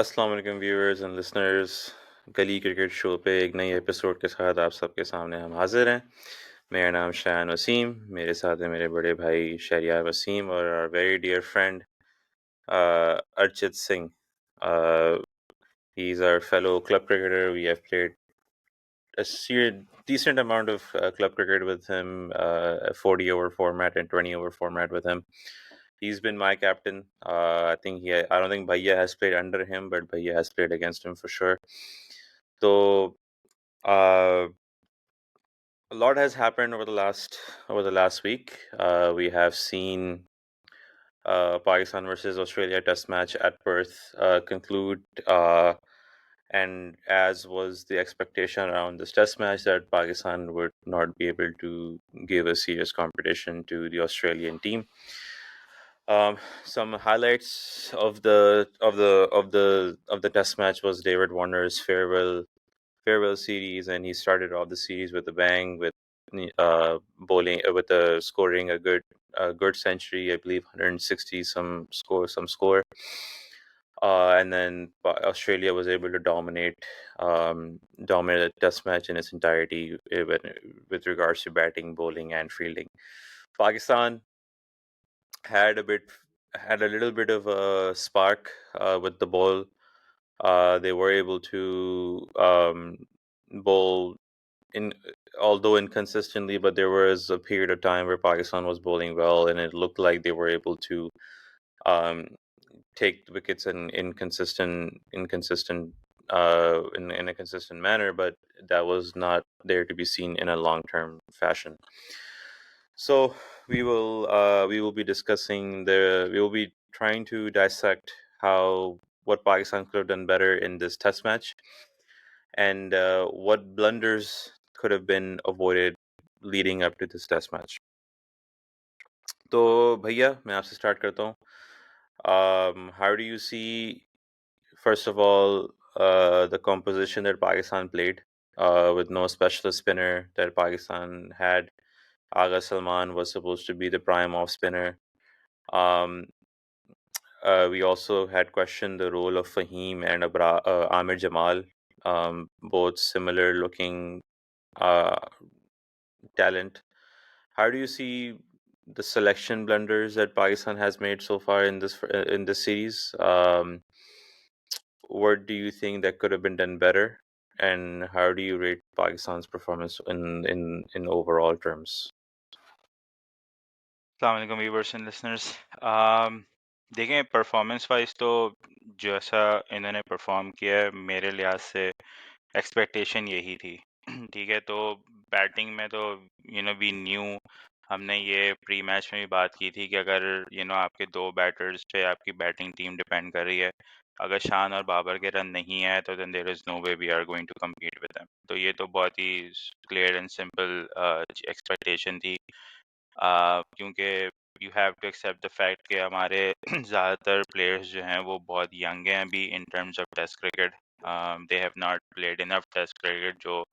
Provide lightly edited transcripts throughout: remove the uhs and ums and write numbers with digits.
अस्सलाम वालेकुम viewers and listeners. गली क्रिकेट शो पे एक नई एपिसोड के साथ आप सबके सामने हम हाजिर हैं। मेरा नाम शान वसीम, मेरे साथ हैं मेरे बड़े भाई शहरियार वसीम और our very dear friend Archit Singh. He is our fellow club cricketer. We have played decent amount of club cricket with him, a 40 over format and 20 over format with him. He's been my captain. I don't think Bhaiya has played under him, but Bhaiya has played against him for sure. So uh, a lot has happened over the last week. We have seen Pakistan versus Australia Test match at Perth conclude. And as was the expectation around this Test match, that Pakistan would not be able to give a serious competition to the Australian team. Some highlights of the Test match was David Warner's farewell series, and he started off the series with a bang with bowling with scoring a good century, I believe 160 some score. And then Australia was able to dominate the Test match in its entirety with regards to batting, bowling, and fielding. Pakistan had a little bit of a spark with the ball. They were able to bowl in although inconsistently, but there was a period of time where Pakistan was bowling well, and it looked like they were able to um, take the wickets in in a consistent manner, but that was not there to be seen in a long-term fashion. So we will be trying to dissect what Pakistan could have done better in this Test match, and what blunders could have been avoided leading up to this Test match. तो भैया मैं आपसे start करता हूँ. How do you see, first of all, the composition that Pakistan played with no specialist spinner that Pakistan had? Agha Salman was supposed to be the prime off spinner. Um, we also had questioned the role of Fahim and Amir Jamal, both similar looking uh, talent. How do you see the selection blunders that Pakistan has made so far in this series? What do you think that could have been done better, and how do you rate Pakistan's performance in overall terms? Assalamualaikum viewers and listeners. देखें performance wise तो जैसा इन्होंने perform किया है मेरे लिहाज से expectation यही थी. ठीक है, तो बैटिंग में तो वी न्यू, हमने ये प्री मैच में भी बात की थी कि अगर आपके दो बैटर्स पे आपकी बैटिंग टीम डिपेंड कर रही है, अगर शान और बाबर के रन नहीं आए तो then there is no way we are going to compete with them. तो ये तो बहुत ही क्लियर एंड सिंपल एक्सपेक्टेशन थी, क्योंकि you have to accept the fact कि हमारे ज़्यादातर प्लेयर्स जो हैं वो बहुत यंग हैं अभी in terms of test cricket. They have not played enough test cricket जो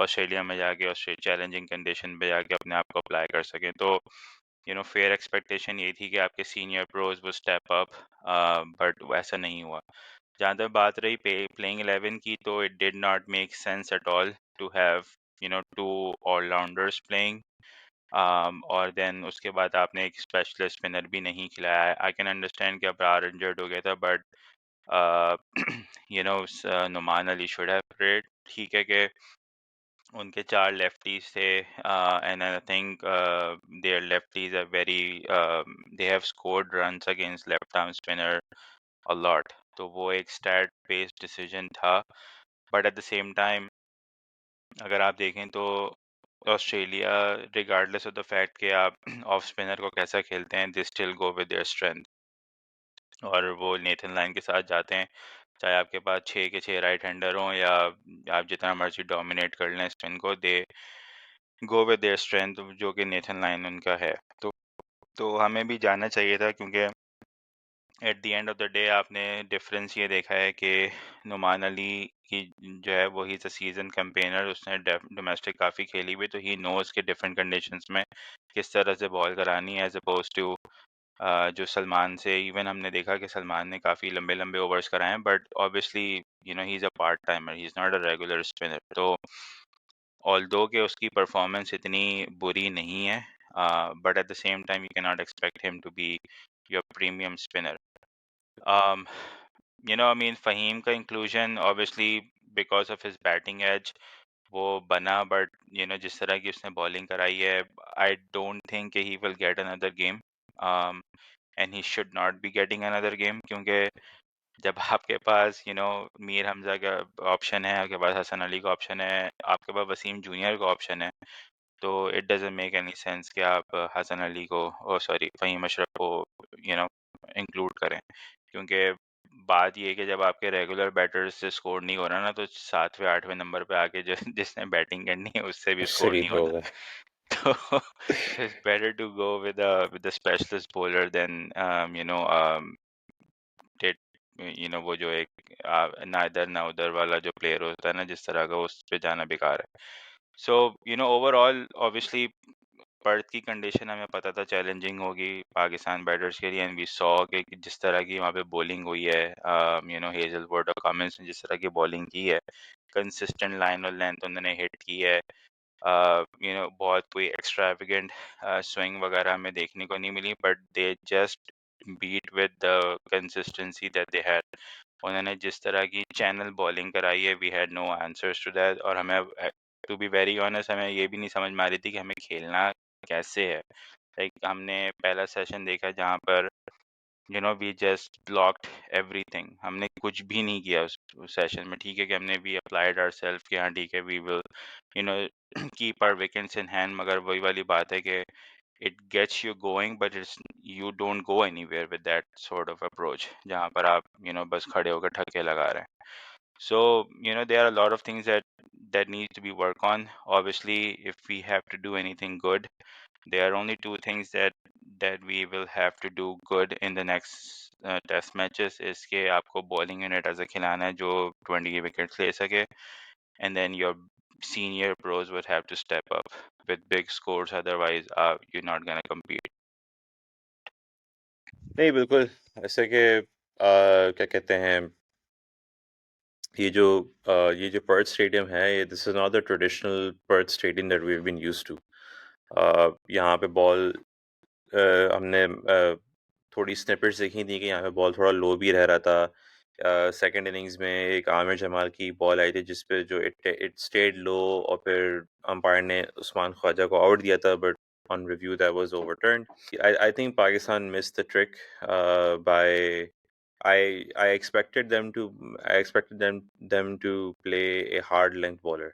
ऑस्ट्रेलिया में जाके चैलेंजिंग कंडीशन पे जाके अपने आप को अप्लाई कर सकें. तो फेयर एक्सपेक्टेशन ये थी कि आपके सीनियर प्रोज वो स्टेप अप, बट वैसा नहीं हुआ. जहाँ तक बात रही प्लेइंग 11 की, तो it did not make sense at all to have two allrounders playing. और देन उसके बाद आपने एक स्पेशलिस्ट स्पिनर भी नहीं खिलाया. आई कैन अंडरस्टैंड कि अब्रार इंजर्ड हो गया था, but Noman Ali should have played. ठीक है कि उनके 4 लेफ्टीज थे, and I think their lefties are very, they have scored runs against left arm spinner a lot. तो वो एक स्टैट बेस्ड डिसीजन था, but at the same time अगर आप देखें तो Australia, regardless of the fact कि आप ऑफ स्पिनर को कैसा खेलते हैं, they still go with their strength, और वो नेथन लाइन के साथ जाते हैं. चाहे आपके पास 6 के 6 राइट हैंडर हों या आप जितना मर्जी डोमिनेट कर लें स्पिन को, दे गो विद देयर स्ट्रेंथ, जो कि नेथन लाइन उनका है. तो हमें भी जानना चाहिए था, क्योंकि at the end of the day आपने डिफरेंस ये देखा है कि नुमान अली की जो है वो ही इज़ अ सीजन कैंपेनर, उसने डोमेस्टिक काफ़ी खेली हुई, तो ही नोज़ के डिफरेंट कंडीशंस में किस तरह से बॉल करानी है, एज अपोज टू जो सलमान से इवन हमने देखा कि सलमान ने काफ़ी लंबे लंबे ओवर्स कराए हैं, but obviously he is a part timer, he is not a regular spinner. तो ऑल्दो कि उसकी परफॉर्मेंस इतनी बुरी नहीं है, but at the same time you can not expect him to be your premium spinner. um I mean, Fahim का inclusion obviously because of his batting as वो बना, बट जिस तरह की उसने बॉलिंग कराई है, I don't think he will get another game, and he should not be getting another game, क्योंकि जब आपके पास मीर हमजा का ऑप्शन है, आपके पास हसन अली का ऑप्शन है, आपके पास वसीम जूनियर का ऑप्शन है, तो it doesn't make any sense कि आप हसन अली को, ओ सॉरी, फ़हीम अशरफ को यू नो इंक्लूड करें, क्योंकि बात ये है कि जब आपके रेगुलर बैटर्स से स्कोर नहीं हो रहा ना, तो 7वें 8वें नंबर पे आके जो जिसने बैटिंग करनी है उससे भी उससे स्कोर भी नहीं हो होता। गए। तो it's better to go with a specialist bowler than did वो जो एक ना इधर ना उधर वाला जो प्लेयर होता है ना, जिस तरह का, उस पे जाना बेकार है। सो ओवरऑल ऑब्वियसली पर्थ की कंडीशन हमें पता था चैलेंजिंग होगी पाकिस्तान बैटर्स के लिए, एंड वी सॉ कि जिस तरह की वहाँ पे बॉलिंग हुई है, हेजलवुड और कमिंस ने जिस तरह की बॉलिंग की है, कंसिस्टेंट लाइन और लेंथ उन्होंने हिट की है, बहुत कोई एक्स्ट्रावेगेंट स्विंग वगैरह हमें देखने को नहीं मिली, but they just beat with the consistency that they had. उन्होंने जिस तरह की चैनल बॉलिंग कराई है, we had no answers to that, और हमें टू बी वेरी ऑनेस्ट हमें ये भी नहीं समझ में आ रही थी कि हमें खेलना कैसे है। लाइक हमने पहला सेशन देखा जहाँ पर वी जस्ट ब्लॉक्ड एवरीथिंग, हमने कुछ भी नहीं किया उस सेशन में। ठीक है कि हमने भी अप्लाइड आवरसेल्फ कि हाँ ठीक है, we will you know keep our wickets in hand, मगर वही वाली बात है कि it gets you going, but it's you don't go anywhere with that sort of approach, जहाँ पर आप बस खड़े होकर ठक्के लगा रहे हैं। So, there are a lot of things that need to be worked on. Obviously, if we have to do anything good, there are only two things that we will have to do good in the next test matches. is कि आपको bowling unit ऐसा खिलाना है जो 20 wickets ले सके, and then your senior pros would have to step up with big scores. Otherwise, you're not gonna compete. नहीं, बिल्कुल ऐसे कि क्या कहते हैं, ये जो पर्थ स्टेडियम है, ये this is not the traditional Perth stadium that we have been used to. यहाँ पे बॉल हमने थोड़ी स्निपेट्स देखी थी कि यहाँ पे बॉल थोड़ा लो भी रह रहा था। सेकंड इनिंग्स में एक आमिर जमाल की बॉल आई थी जिस पे जो इट इट स्टेड लो, और फिर अंपायर ने उस्मान ख्वाजा को आउट दिया था, but on review that was overturned. I think Pakistan missed the trick by I expected them to play a hard length bowler.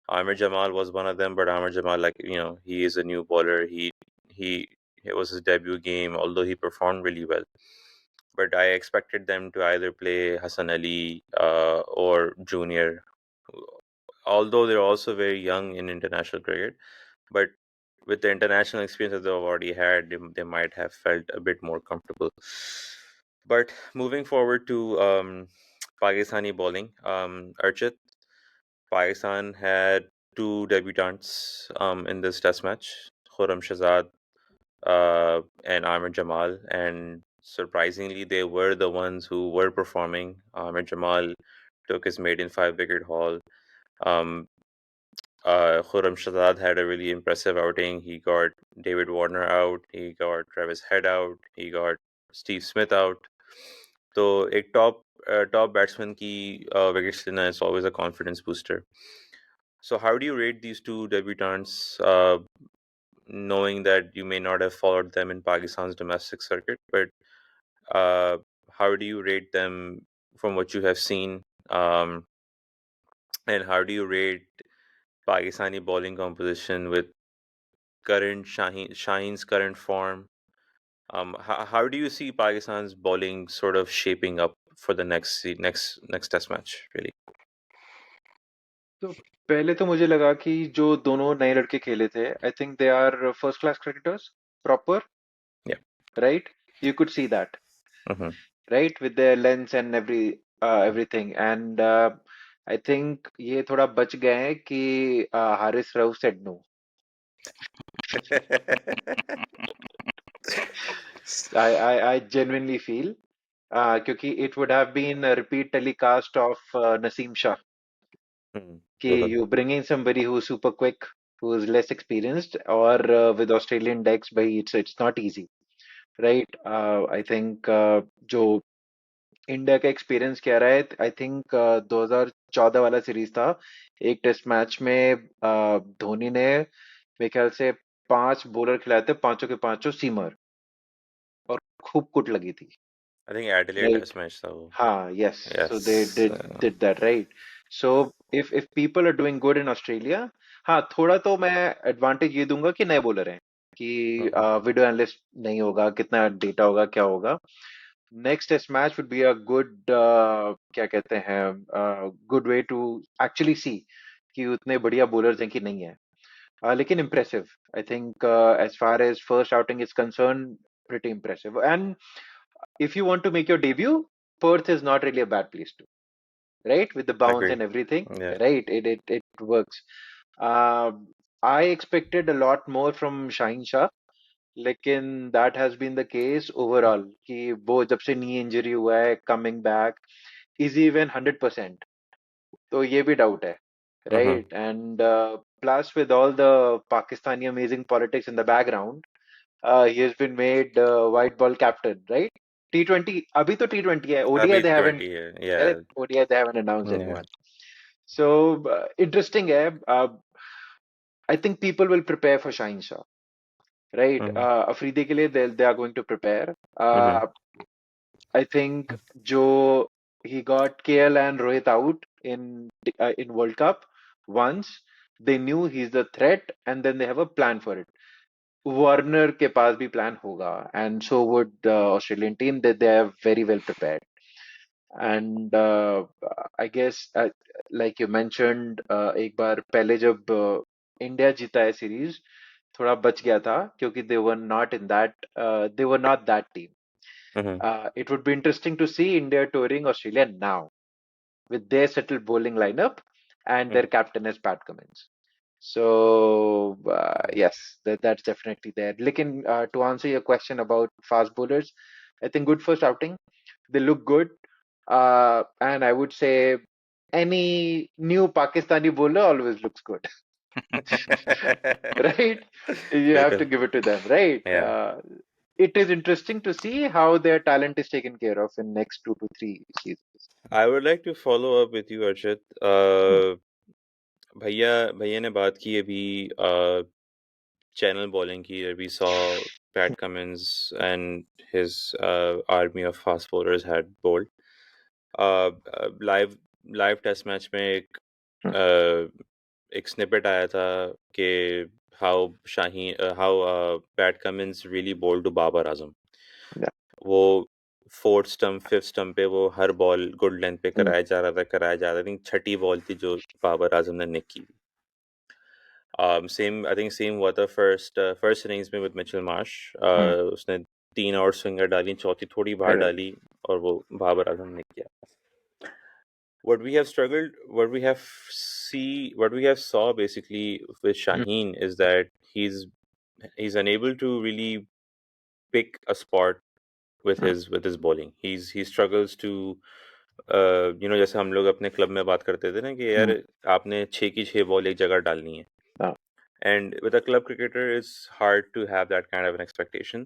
Amir Jamal was one of them, but Amir Jamal, like, he is a new bowler. He it was his debut game, although he performed really well. But I expected them to either play Hassan Ali or Junior, although they're also very young in international cricket. But with the international experience that they've already had, they might have felt a bit more comfortable. But moving forward to Pakistani bowling, Archit, Pakistan had two debutants in this test match, Khurram Shahzad and Amir Jamal, and surprisingly, they were the ones who were performing. Amir Jamal took his maiden 5-wicket haul. Um, Khurram Shahzad had a really impressive outing. He got David Warner out, he got Travis Head out, he got Steve Smith out. तो एक top batsman की wickets लेना is always a confidence booster. So how do you rate these two debutants, knowing that you may not have followed them in Pakistan's domestic circuit, but uh, how do you rate them from what you have seen, and how do you rate Pakistani bowling composition with Shaheen's current form? How do you see Pakistan's bowling sort of shaping up for the next test match, really? तो पहले तो मुझे लगा कि जो दोनों नए लड़के खेले थे, I think they are first class cricketers, proper, Yeah. Right? You could see that, Mm-hmm. Right, with their lengths and everything, and I think ये थोड़ा बच गए हैं कि Haris Rauf said no. I genuinely feel क्योंकि it would have been a repeat telecast of Naseem Shah. कि बिल्कुल. you bring in somebody who's super quick, who's less experienced, or with Australian decks, by it's not easy, right? I think जो India का experience कह रहा है, I think 2014 वाला series था, एक टेस्ट मैच में धोनी ने मेरे ख्याल से 5 बॉलर खिलाए थे, पांचों के पांचों सीमर, और खूब कुट लगी थी, I think Adelaide right? Test match था वो. हाँ, yes. So they Yes. did that, right? So if people are doing good in Australia, हाँ, थोड़ा तो मैं एडवांटेज ये दूंगा कि नए बॉलर हैं, कि Mhm. वीडियो एनालिस्ट नहीं होगा, कितना डेटा होगा, क्या होगा. Next test match would be a good, क्या कहते हैं, good way to actually see कि उतने बढ़िया बॉलर्स हैं कि नहीं है. लेकिन impressive, I think as far as first outing is concern, pretty impressive. And if you want to make your debut, Perth is not really a bad place to, right? With the bounce Agree. and everything, Yeah. right? It works. I expected a lot more from Shaheen Shah, लेकिन that has been the case overall कि वो जब से knee injury हुआ है, coming back, is even 100%, तो ये भी डाउट है, Mm-hmm. right? And plus with all the Pakistani amazing politics in the background, he has been made white ball captain, right? T20 अभी तो T20 है, ODI अभी they haven't, T20 है. Yeah. ODI they haven't announced Yeah. anyone. So interesting है. I think people will prepare for Shaheen Shah, right? Mm-hmm. Afridi के लिए they are going to prepare. Mm-hmm. I think Joe, he got KL and Rohit out in World Cup once. They knew he's the threat, and then they have a plan for it. Warner के पास भी plan होगा, and so would the Australian team. That they are very well prepared. And I guess, like you mentioned, एक बार पहले जब India जीता है series, थोड़ा बच गया था क्योंकि they were not that team. Mm-hmm. It would be interesting to see India touring Australia now with their settled bowling lineup and their captain as Pat Cummins. So yes, that's definitely there. Lekin, to answer your question about fast bowlers, I think good first outing. They look good, and I would say any new Pakistani bowler always looks good, right? You have to बिल्कुल. give it to them, right? Yeah. It is interesting to see how their talent is taken care of in next 2 to 3 seasons. I would like to follow up with you, Archit. Hmm. भैया भैया ने बात की अभी channel bowling की. We saw Pat Cummins and his army of fast bowlers had bowled. Live live test match में एक snippet आया था कि how Pat Cummins really bowled to Babar Azam. Yeah. वो फोर्थ स्टंप फिफ्थ स्टंप पे वो हर बॉल गुड लेंथ पे Hmm. कराया जा रहा था. I think छठी बॉल थी जो बाबर आजम ने निक की. I think same हुआ था first innings में with Mitchell Marsh. Hmm. उसने 3 और स्विंगर डाली, चौथी थोड़ी बाहर Correct. डाली और वो बाबर आजम ने किया. What we have struggled, what we have saw basically with Hmm. Shaheen is that he's unable to really pick a spot with Hmm. his bowling. He struggles to जैसे हम लोग अपने क्लब में बात करते थे ना कि Hmm. यार आपने 6 की 6 बॉल एक जगह डालनी है. Ah. And with a club cricketer, it's hard to have that kind of an expectation.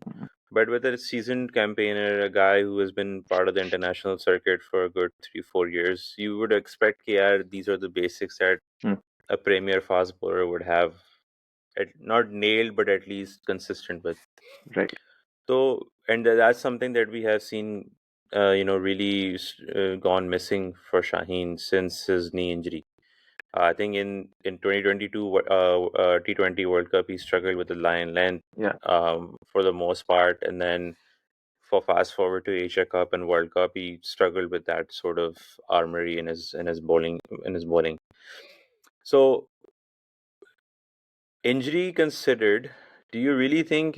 But with a seasoned campaigner, a guy who has been part of the international circuit for a good 3-4 years, you would expect that these are the basics that Hmm. a premier fast bowler would have, not nailed, but at least consistent with. Right. So, and that's something that we have seen, really gone missing for Shaheen since his knee injury. I think in 2022 T20 World Cup, he struggled with the line length Yeah. for the most part, and then for fast forward to Asia Cup and World Cup, he struggled with that sort of armory in his bowling. So, injury considered, do you really think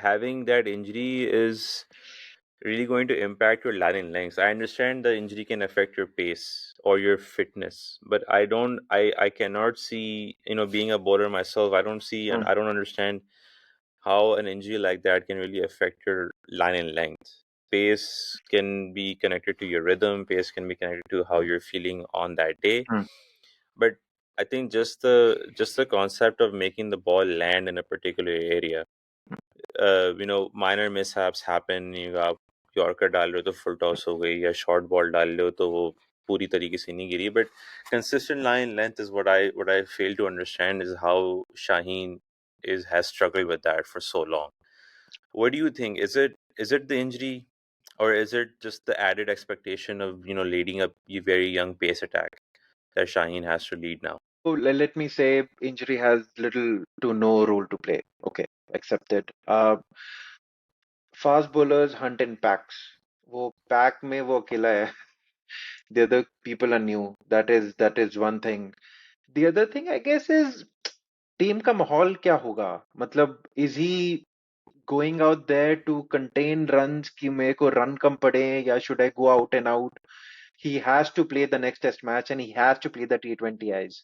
having that injury is really going to impact your landing lengths? I understand the injury can affect your pace or your fitness, but I cannot see, being a bowler myself, I don't see and Hmm. I don't understand how an injury like that can really affect your line and length. Pace can be connected to your rhythm, pace can be connected to how you're feeling on that day. Hmm. But I think just the concept of making the ball land in a particular area, minor mishaps happen. आप yorker डाल रहे हो तो full toss हो गई, या short ball डाल रहे हो तो वो पूरी तरीके से नहीं गिरी. But consistent line length is what I fail to understand, is how Shaheen has struggled with that for so long. What do you think? Is it the injury, or is it just the added expectation of leading a very young pace attack that Shaheen has to lead now? So let me say injury has little to no role to play. Okay, accepted. Fast bowlers hunt in packs. वो pack में वो अकेला है. The other people are new. That is one thing. The other thing I guess is team का माहौल क्या होगा. मतलब is he going out there to contain runs कि मेरे को run कम पड़े, या should I go out and out? He has to play the next test match and he has to play the T20Is.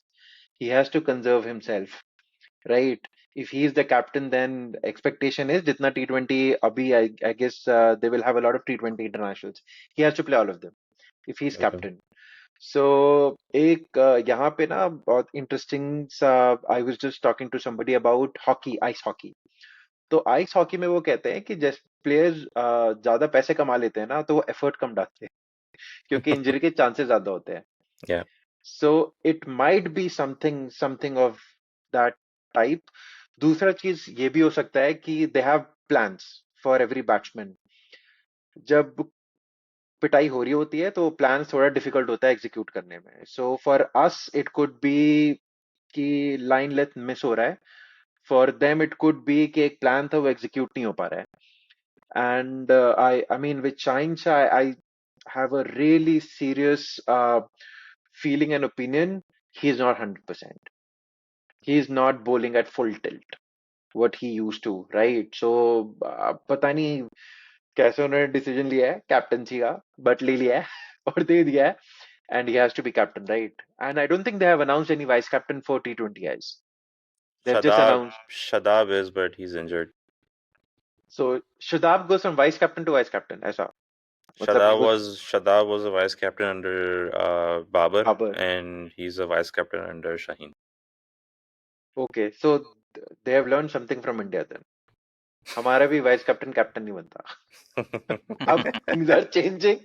He has to conserve himself, right? If he is the captain, then expectation is jitna T20 abhi, I guess they will have a lot of T20 internationals. He has to play all of them if he's Okay. captain. So एक यहाँ पे ना बहुत interesting सा, I was just talking to somebody about hockey, ice hockey. तो ice hockey में वो कहते हैं कि जैसे प्लेयर्स ज्यादा पैसे कमा लेते हैं ना, तो वो एफर्ट कम डालते हैं क्योंकि इंजरी के चांसेस ज्यादा होते हैं. Yeah. So it might be something of that type. दूसरा चीज ये भी हो सकता है कि they have plans for every batsman. जब पिटाई हो रही होती है तो प्लान्स थोड़ा डिफिकल्ट होता है एग्जीक्यूट करने में. So for us it could be कि लाइन लेंथ मिस हो रहा है. For them it could be कि एक प्लान था वो एग्जीक्यूट नहीं हो पा रहा है. And I mean, with Shaheen Shah, I have a really serious feeling and opinion. He's not 100%. He's not bowling at full tilt, what he used to, right? So, पता नहीं कैसे उन्होंने डिसीजन लिया है कैप्टनसी का, बट ले लिया है और दे दिया है. And he has to be captain, right? And I don't think they have announced any vice captain for T20Is. They've just Shadab announced. Shadab is, but he's injured. So Shadab goes from vice captain to vice captain. ऐसा मतलब Shadab वो was a vice captain under Babar, Babar. and he's a vice captain under Shaheen. Okay, so they have learned something from India then. हमारा भी vice captain captain नहीं बनता. अब things are changing.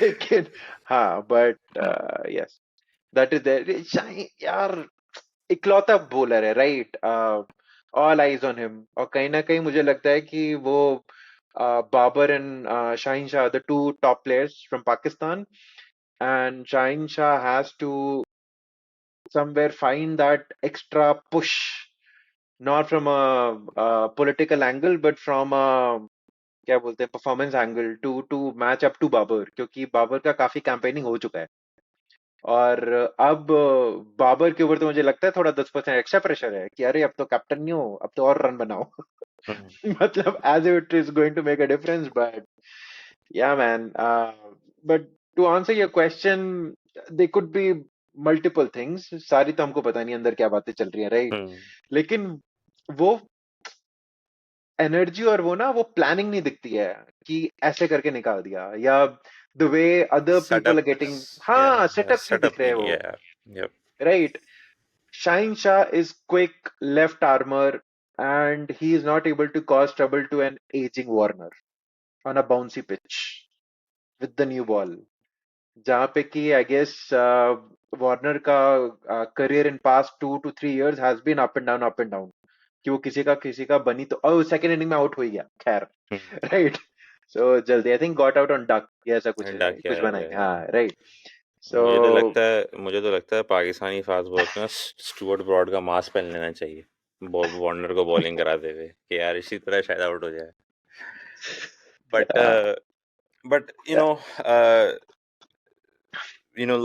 लेकिन हाँ, but yes, that is there. शाही यार इकलौता bowler है, right? All eyes on him. और कहीं ना कहीं मुझे लगता है कि वो Babar and Shaheen Shah, the two top players from Pakistan, and Shaheen Shah has to somewhere find that extra push, not from a political angle, but from a क्या बोलते हैं performance angle, to match up to Babar, क्योंकि बाबर का काफी कैंपेनिंग हो चुका है. और अब बाबर के ऊपर तो मुझे लगता है थोड़ा 10% एक्स्ट्रा प्रेशर है कि अरे अब तो कैप्टन नहीं हो, अब तो और रन बनाओ. Hmm. मतलब as it is going to make a difference. But yeah, man. But to answer your question, they could be multiple things. सारी तो हमको पता नहीं अंदर क्या बातें चल रही हैं, राइट? Hmm. लेकिन वो एनर्जी और वो ना वो प्लानिंग नहीं दिखती है कि ऐसे करके निकाल दिया, या the way other people are getting. हाँ, Yeah, सेटअप्स नहीं दिख setup रहे नहीं, वो, yeah, yep. Right? Shaheen Shah is quick left armor, and he is not able to cause trouble to an aging Warner on a bouncy pitch with the new ball. जहाँ पे कि I guess Warner का career in past 2 to 3 years has been up and down, कि वो किसी का बनी तो सेकंड इनिंग में आउट हो ही गया, खैर. Hmm. राइट. सो जल्दी I think got out on duck, या ऐसा कुछ है, डक, कुछ yeah, बनाएंगे, yeah. हाँ, राइट. सो मुझे तो लगता है पाकिस्तानी फास्ट बॉलर्स को ना स्टुअर्ट ब्रॉड का मास्क पहन लेना चाहिए, वार्नर को बॉलिंग कराते हुए, कि यार इसी तरह शायद आउट हो जाए. But uh,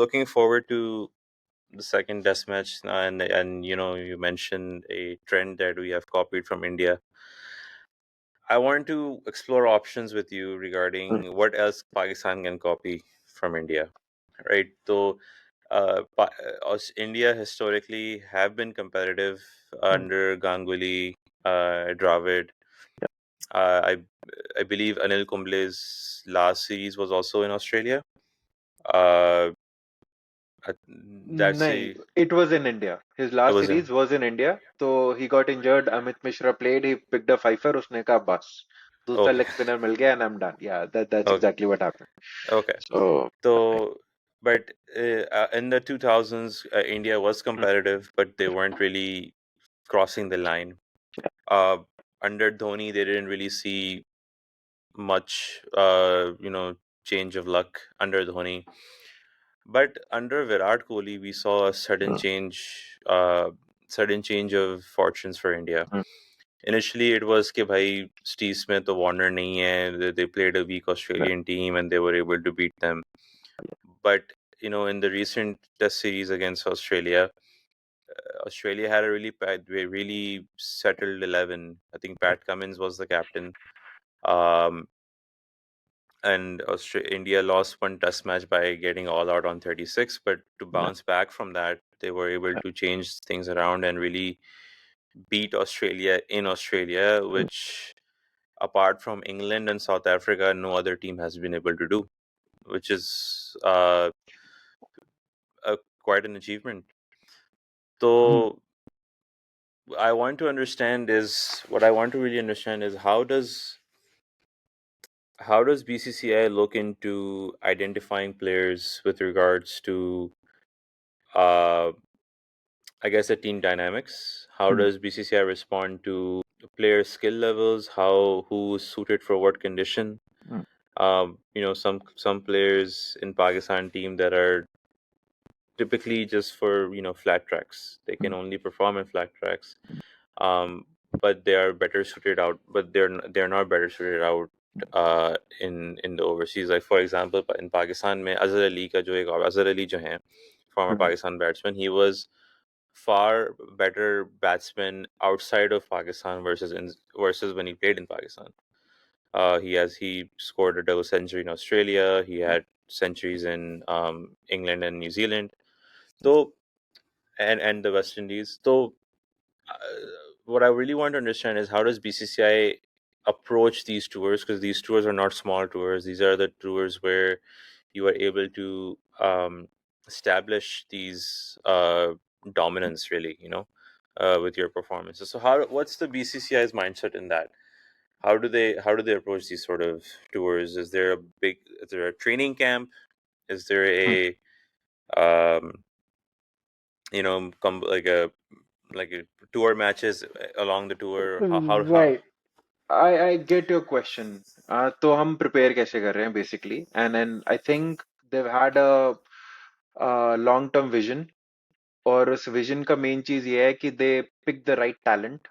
looking forward to the second test match, and you mentioned a trend that we have copied from India. I want to explore options with you regarding what else Pakistan can copy from India, right? So, India historically have been competitive under Ganguly, Dravid. I believe Anil Kumble's last series was also in Australia. Uh, that's No, a it was in India. His it last was in series was in India. So he got injured. Amit Mishra played. He picked a fifer. उसने कहा बस दूसरा okay leg spinner मिल गया and I'm done. Yeah, that's okay exactly what happened. okay. So So, but in the 2000s, India was competitive, but they weren't really crossing the line. Uh, Under Dhoni, they didn't really see much, change of luck under Dhoni. But under Virat Kohli, we saw a sudden change of fortunes for India. Initially, it was कि भाई Steve Smith or Warner नहीं है. They played a weak Australian team and they were able to beat them. But in the recent Test series against Australia, Australia had a really settled 11. I think Pat Cummins was the captain. Um, and India lost one test match by getting all out on 36. But to bounce back from that, they were able to change things around and really beat Australia in Australia, which apart from England and South Africa, no other team has been able to do, which is quite an achievement. So I want to understand is what I want to really understand is how does BCCI look into identifying players with regards to uh, I guess the team dynamics? How does BCCI respond to player skill levels? Who's suited for what condition? Some players in Pakistan team that are typically just for flat tracks. They can only perform in flat tracks. But they are better suited out. But they're not better suited out in the overseas. Like for example, in Pakistan, में Azhar Ali जो है, former Pakistan batsman, he was far better batsman outside of Pakistan versus when he played in Pakistan. He scored a double century in Australia. He had centuries in England and New Zealand. So and the West Indies. So what I really want to understand is how does BCCI approach these tours? Because these tours are not small tours. These are the tours where you are able to establish these dominance, really, with your performances. So what's the BCCI's mindset in that? How do they approach these sort of tours? Is there a training camp? Is there a um, like a tour matches along the tour? How right. I get your question. तो हम prepare कैसे कर रहे हैं basically, and then I think they've had a long term vision, और उस vision का main चीज ये है कि they pick the right talent.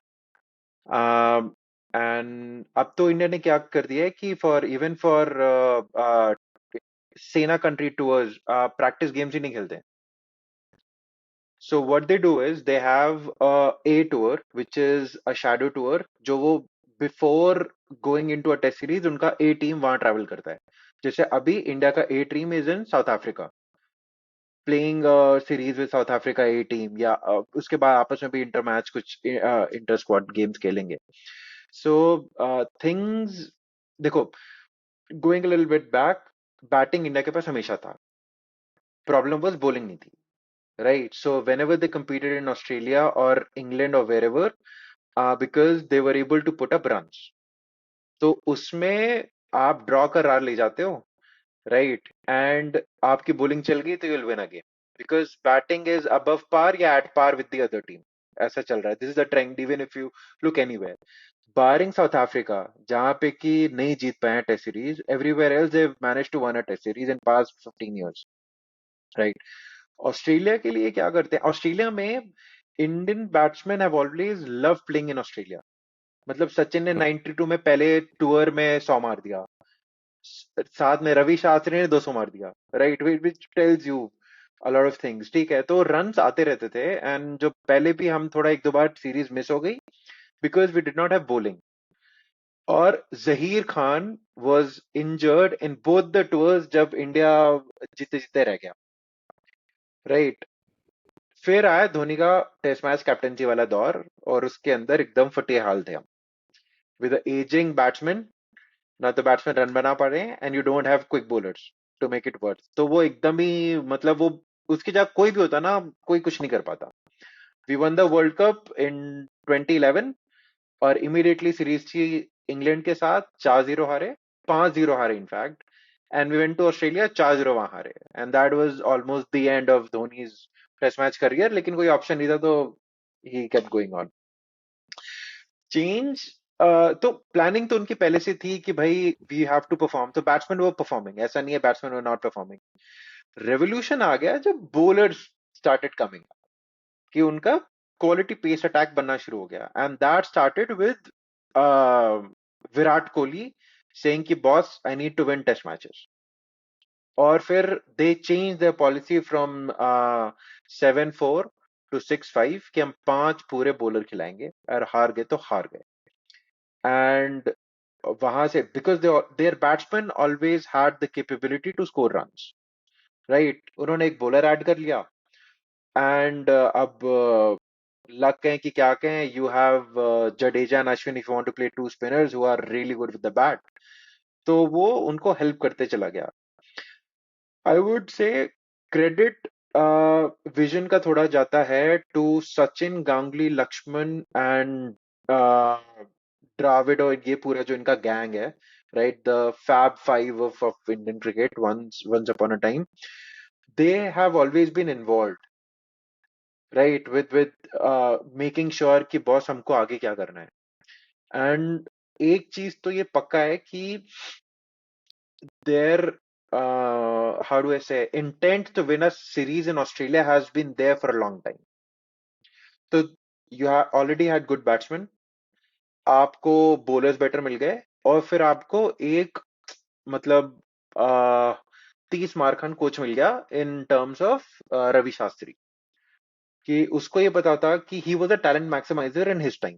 And अब तो इंडिया ने क्या कर दिया है कि फॉर सेना कंट्री टूर्स प्रैक्टिस गेम्स ही नहीं खेलते. So what they do is they have a tour which is a shadow tour जो वो before going into a test series उनका A team वहां travel करता है. जैसे अभी इंडिया का A team is in South Africa playing a series with South Africa A team, या उसके बाद आपस में भी इंटर मैच कुछ इंटर स्क्वाड गेम्स खेलेंगे. So things, देखो, going a little bit back, batting India के पास हमेशा था. प्रॉब्लम वाज बॉलिंग नहीं थी. Right. So whenever they competed in Australia or England or wherever, because they were able to put up runs. तो उसमें आप draw का रार ले जाते हो, राइट, एंड आपकी बॉलिंग चल गई तो you'll win again because batting is above par या at par with the other team. ऐसा चल रहा है. This is the trend even if you look anywhere. Barring South Africa, जहाँ पे कि नहीं जीत पाए हैं test series, everywhere else they've managed to win a test series in past 15 years, right? Australia के लिए क्या करते हैं, ऑस्ट्रेलिया में Indian batsman have always love playing in Australia. मतलब सचिन ने 92 में पहले टूर में 100 मार दिया, साथ में रवि शास्त्री ने 200 मार दिया, right, which tells you a lot of things. ठीक है, तो रन्स आते रहते थे, एंड जो पहले भी हम थोड़ा एक दो बार सीरीज मिस हो गई because we did not have bowling. और Zaheer Khan was injured in both the tours जब इंडिया जीते जीते रह गया, राइट. फिर आया धोनी का टेस्ट मैच कैप्टनसी वाला दौर, और उसके अंदर एकदम फटे हाल थे हम, विद एजिंग बैट्समैन, ना तो बैट्समैन रन बना पा रहे हैं, and you don't have quick bowlers to make it work. तो वो एकदम ही मतलब वो, उसकी जगह कोई भी होता ना, कोई कुछ नहीं कर पाता। We won the world cup in 2011, और इमीडिएटली सीरीज थी इंग्लैंड के साथ, 4-0 हारे, 5-0 हारे in fact, and we went to Australia, 4-0 वहां हारे, and that was almost the end of Dhoni's test match career. लेकिन कोई ऑप्शन नहीं था, तो ही केप्ट गोइंग ऑन। चेंज, तो प्लानिंग तो उनकी पहले से थी कि भाई वी हैव टू परफॉर्म, तो बैट्समैन वो परफॉर्मिंग, ऐसा नहीं है बैट्समैन वो नॉट परफॉर्मिंग। रेवोल्यूशन आ गया जब बॉलर्स स्टार्टेड कमिंग, कि उनका क्वालिटी पेस अटैक बनना शुरू हो गया, and that started with Virat Kohli saying कि boss I need to win test matches. और फिर they change their policy from 7-4 to 6-5, कि हम 5 पूरे बॉलर खिलाएंगे, और हार गए तो हार गए। एंड वहां से, because their batsman always had the capability to score runs, right, उन्होंने एक बॉलर ऐड कर लिया, एंड अब लक कहें कि क्या कहें, you have Jadeja and Ashwin, if you want to play two spinners who are really good with the bat, तो वो उनको हेल्प करते चला गया। I would say credit vision का थोड़ा जाता है टू सचिन, गांगुली, लक्ष्मण एंड द्राविड, और ये पूरा जो इनका गैंग है, right, the fab five of Indian cricket, once upon a time, they have always been involved, right, with making sure कि बॉस हमको आगे क्या करना है। एंड एक चीज तो ये पक्का है कि their how do I say, intent to win a series in Australia has been there for a long time. तो you have already had good batsmen, आपको bowlers better मिल गए, और फिर आपको एक मतलब 30 मार खान कोच मिल गया in terms of Ravi Shastri, कि उसको ये पता था कि he was a talent maximiser in his time,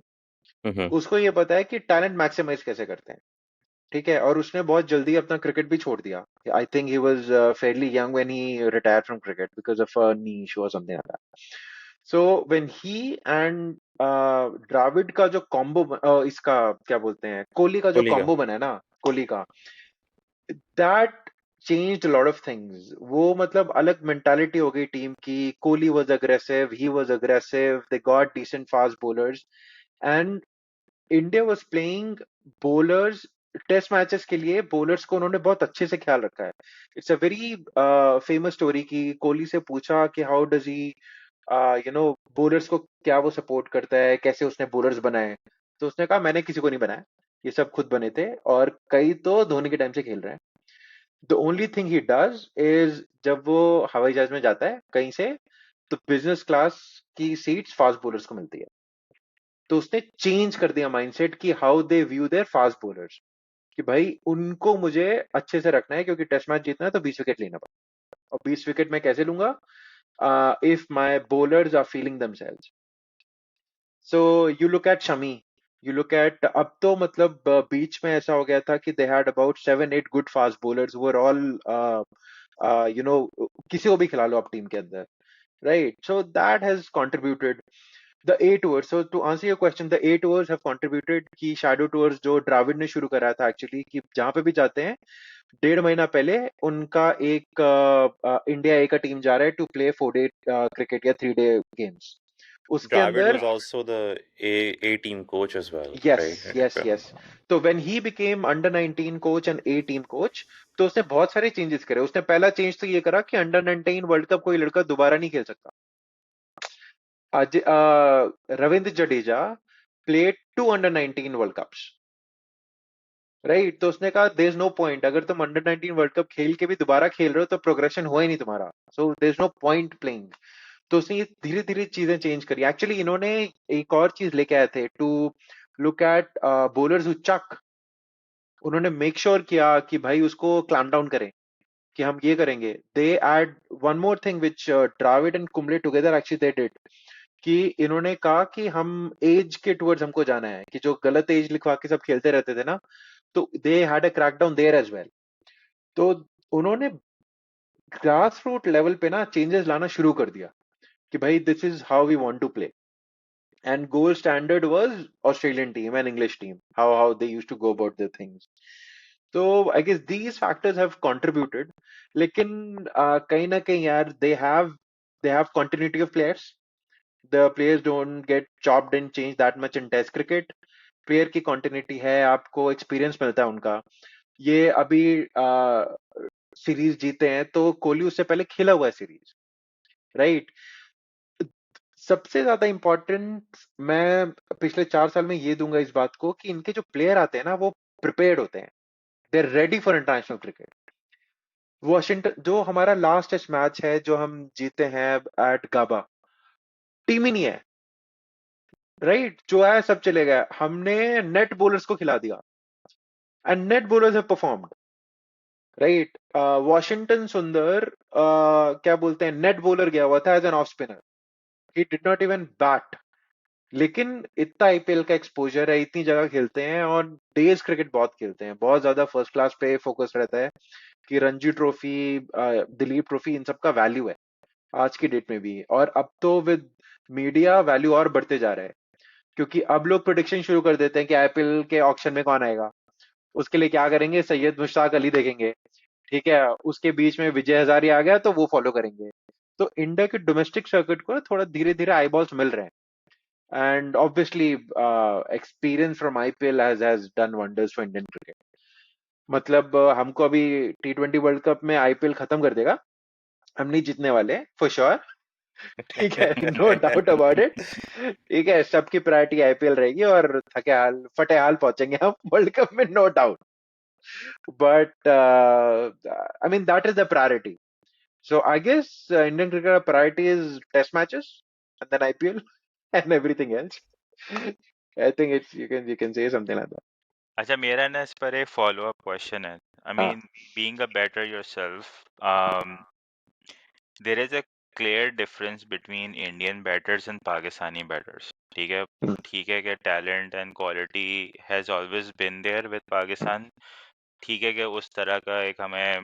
Mm-hmm. उसको ये पता है कि टैलेंट मैक्सिमाइज कैसे करते हैं, ठीक है, और उसने बहुत जल्दी अपना क्रिकेट भी छोड़ दिया। I think he was fairly young when he retired from cricket because of a knee issue और something like that. So when he and Dravid का जो कॉम्बो, इसका क्या बोलते हैं, कोहली का जो कोहली का। कॉम्बो बना है ना, कोहली का, that changed a lot of things। वो मतलब अलग मेंटालिटी हो गई टीम की। Kohli was aggressive, he was aggressive, they got decent fast bowlers, and India was playing bowlers, test matches के लिए बॉलर्स को उन्होंने बहुत अच्छे से ख्याल रखा है। It's a very famous story कि कोहली से पूछा कि हाउ डज ही बॉलर्स को क्या वो सपोर्ट करता है, कैसे उसने बॉलर्स बनाए, तो उसने कहा मैंने किसी को नहीं बनाया, ये सब खुद बने थे, और कई तो धोनी के टाइम से खेल रहे हैं। The only thing he does is, जब वो हवाई जहाज में जाता है कहीं से, तो बिजनेस क्लास की सीट्स फास्ट बॉलर्स को मिलती है। तो उसने चेंज कर दिया माइंडसेट कि how they view their fast bowlers, कि भाई उनको मुझे अच्छे से रखना है, क्योंकि टेस्ट मैच जीतना है तो 20 विकेट लेना पड़ेगा, और 20 विकेट मैं कैसे लूंगा, if my bowlers are feeling themselves. So you look at Shami, you look at, अब तो मतलब बीच में ऐसा हो गया था कि they had about 7-8 good fast bowlers, were all किसी को भी खिला लो आप टीम के अंदर, right, so that has contributed. The A tours. So to answer your question, the A tours have contributed कि shadow tours जो द्राविड ने शुरू करा था एक्चुअली, कि जहां पे भी जाते हैं 1.5 महीना पहले उनका एक इंडिया ए का टीम जा रहा है टू प्ले 4 डे क्रिकेट या 3 डे गेम्स, उसके Dravid अंदर। was also the A team coach as well, yes right? Yes yes. तो when he became under 19 coach and A team coach, तो उसने बहुत सारे चेंजेस करे। उसने पहला चेंज तो ये करा कि अंडर 19 वर्ल्ड कप कोई लड़का दोबारा नहीं खेल सकता। Ravindra Jadeja played 2 under 19 world cups, right, तो उसने कहा देयर इज नो पॉइंट, अगर तुम अंडर 19 वर्ल्ड कप खेल के भी दोबारा खेल रहे हो तो प्रोग्रेशन हुआ ही नहीं तुम्हारा, so there is no point playing. तो उसने ये धीरे धीरे चीजें चेंज करी। एक्चुअली इन्होंने एक और चीज लेके आए थे to look at bowlers who chuck, उन्होंने मेक श्योर किया कि भाई उसको क्लैम्प डाउन करें, कि हम ये करेंगे। They add one more thing which Dravid and Kumble together actually they did, कि इन्होंने कहा कि हम एज के टूवर्ड्स हमको जाना है, कि जो गलत एज लिखवा के सब खेलते रहते थे ना, तो they had a crackdown there as well. तो उन्होंने ग्रास रूट लेवल पे ना चेंजेस लाना शुरू कर दिया, कि भाई this is how we want to play, and gold standard was Australian team and English team, how they used to go about their things. So I guess these factors have contributed. लेकिन कहीं ना कहीं यार they have continuity of players. The players don't get chopped and changed that much in test cricket. Player की continuity है, आपको experience मिलता है उनका. ये अभी सीरीज जीते हैं तो कोहली उससे पहले खेला हुआ है सीरीज, राइट. सबसे ज्यादा इंपॉर्टेंट मैं पिछले 4 साल में ये दूंगा इस बात को कि इनके जो प्लेयर आते हैं ना वो प्रिपेयर्ड होते हैं, they are ready for international cricket. Washington जो हमारा लास्ट टेस्ट मैच है जो हम जीते हैं एट गाबा, टीम ही नहीं है, राइट. जो है सब चले गए, हमने नेट बॉलर्स को खिला दिया and net bowlers have performed, right. Washington Sundar क्या बोलते हैं, नेट बॉलर गया हुआ था as an off spinner, he did not even bat. लेकिन इतना आईपीएल का एक्सपोजर है, इतनी जगह खेलते हैं और डेज क्रिकेट बहुत खेलते हैं, बहुत ज्यादा फर्स्ट क्लास पे फोकस रहता है कि रणजी ट्रॉफी, दिलीप ट्रॉफी, इन सब का वैल्यू है आज की डेट में भी. और अब तो विद मीडिया वैल्यू और बढ़ते जा रहा है, क्योंकि अब लोग प्रोडिक्शन शुरू कर देते हैं कि आईपीएल के ऑक्शन में कौन आएगा. उसके लिए क्या करेंगे, सैयद मुश्ताक अली देखेंगे, ठीक है, उसके बीच में विजय हजारे आ गया तो वो फॉलो करेंगे. तो इंडिया के डोमेस्टिक सर्किट को थोड़ा धीरे धीरे आईबॉल्स मिल रहे हैं. And obviously, experience from IPL has done wonders for Indian cricket. मतलब हमको अभी T20 वर्ल्ड कप में आईपीएल खत्म कर देगा, हम नहीं जीतने वाले फॉर श्योर, ठीक है, नो डाउट अबाउट इट. ठीक है, सबकी प्रायोरिटी आईपीएल रहेगी और थके हाल फटे हाल पहुंचेंगे हम वर्ल्ड कप में, no doubt. But I mean that is the priority. So I guess Indian cricket priority is test matches and then IPL and everything else. I think it's you can say something like that. अच्छा, मेरा ना इस पर एक follow up question है. I हाँ. Mean, being a batter yourself, there is a clear difference between Indian batters and Pakistani batters. ठीक है, Hmm. ठीक है कि talent and quality has always been there with Pakistan. ठीक है कि उस तरह का एक हमें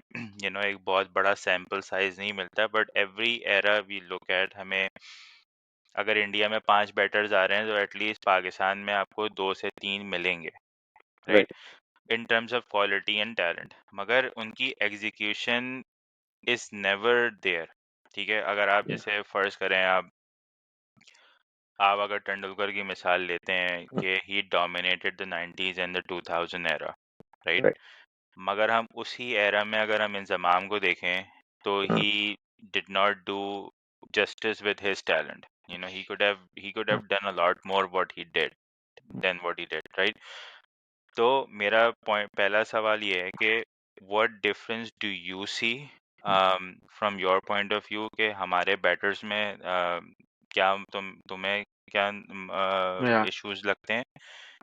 एक बहुत बड़ा सैम्पल साइज नहीं मिलता, but every era we look at, हमें अगर इंडिया में 5 बैटर्स आ रहे हैं तो एटलीस्ट पाकिस्तान में आपको 2 से 3 मिलेंगे, Right. Right, in terms of quality and talent. मगर उनकी एग्जीक्यूशन इज नेवर देयर. ठीक है, अगर आप Yeah. जैसे फर्ज करें, आप अगर तेंदुलकर की मिसाल लेते हैं Hmm. कि he dominated the 90s and the 2000 era, right. Right. मगर हम उसी एरा में अगर हम इंजमाम को देखें तो Hmm. He did not do justice with his talent. He could have done a lot more what he did than what he did, right? तो मेरा पहला सवाल ये है कि what difference do you see from your point of view कि हमारे batters में क्या तुम्हें क्या Yeah. इश्यूज लगते हैं.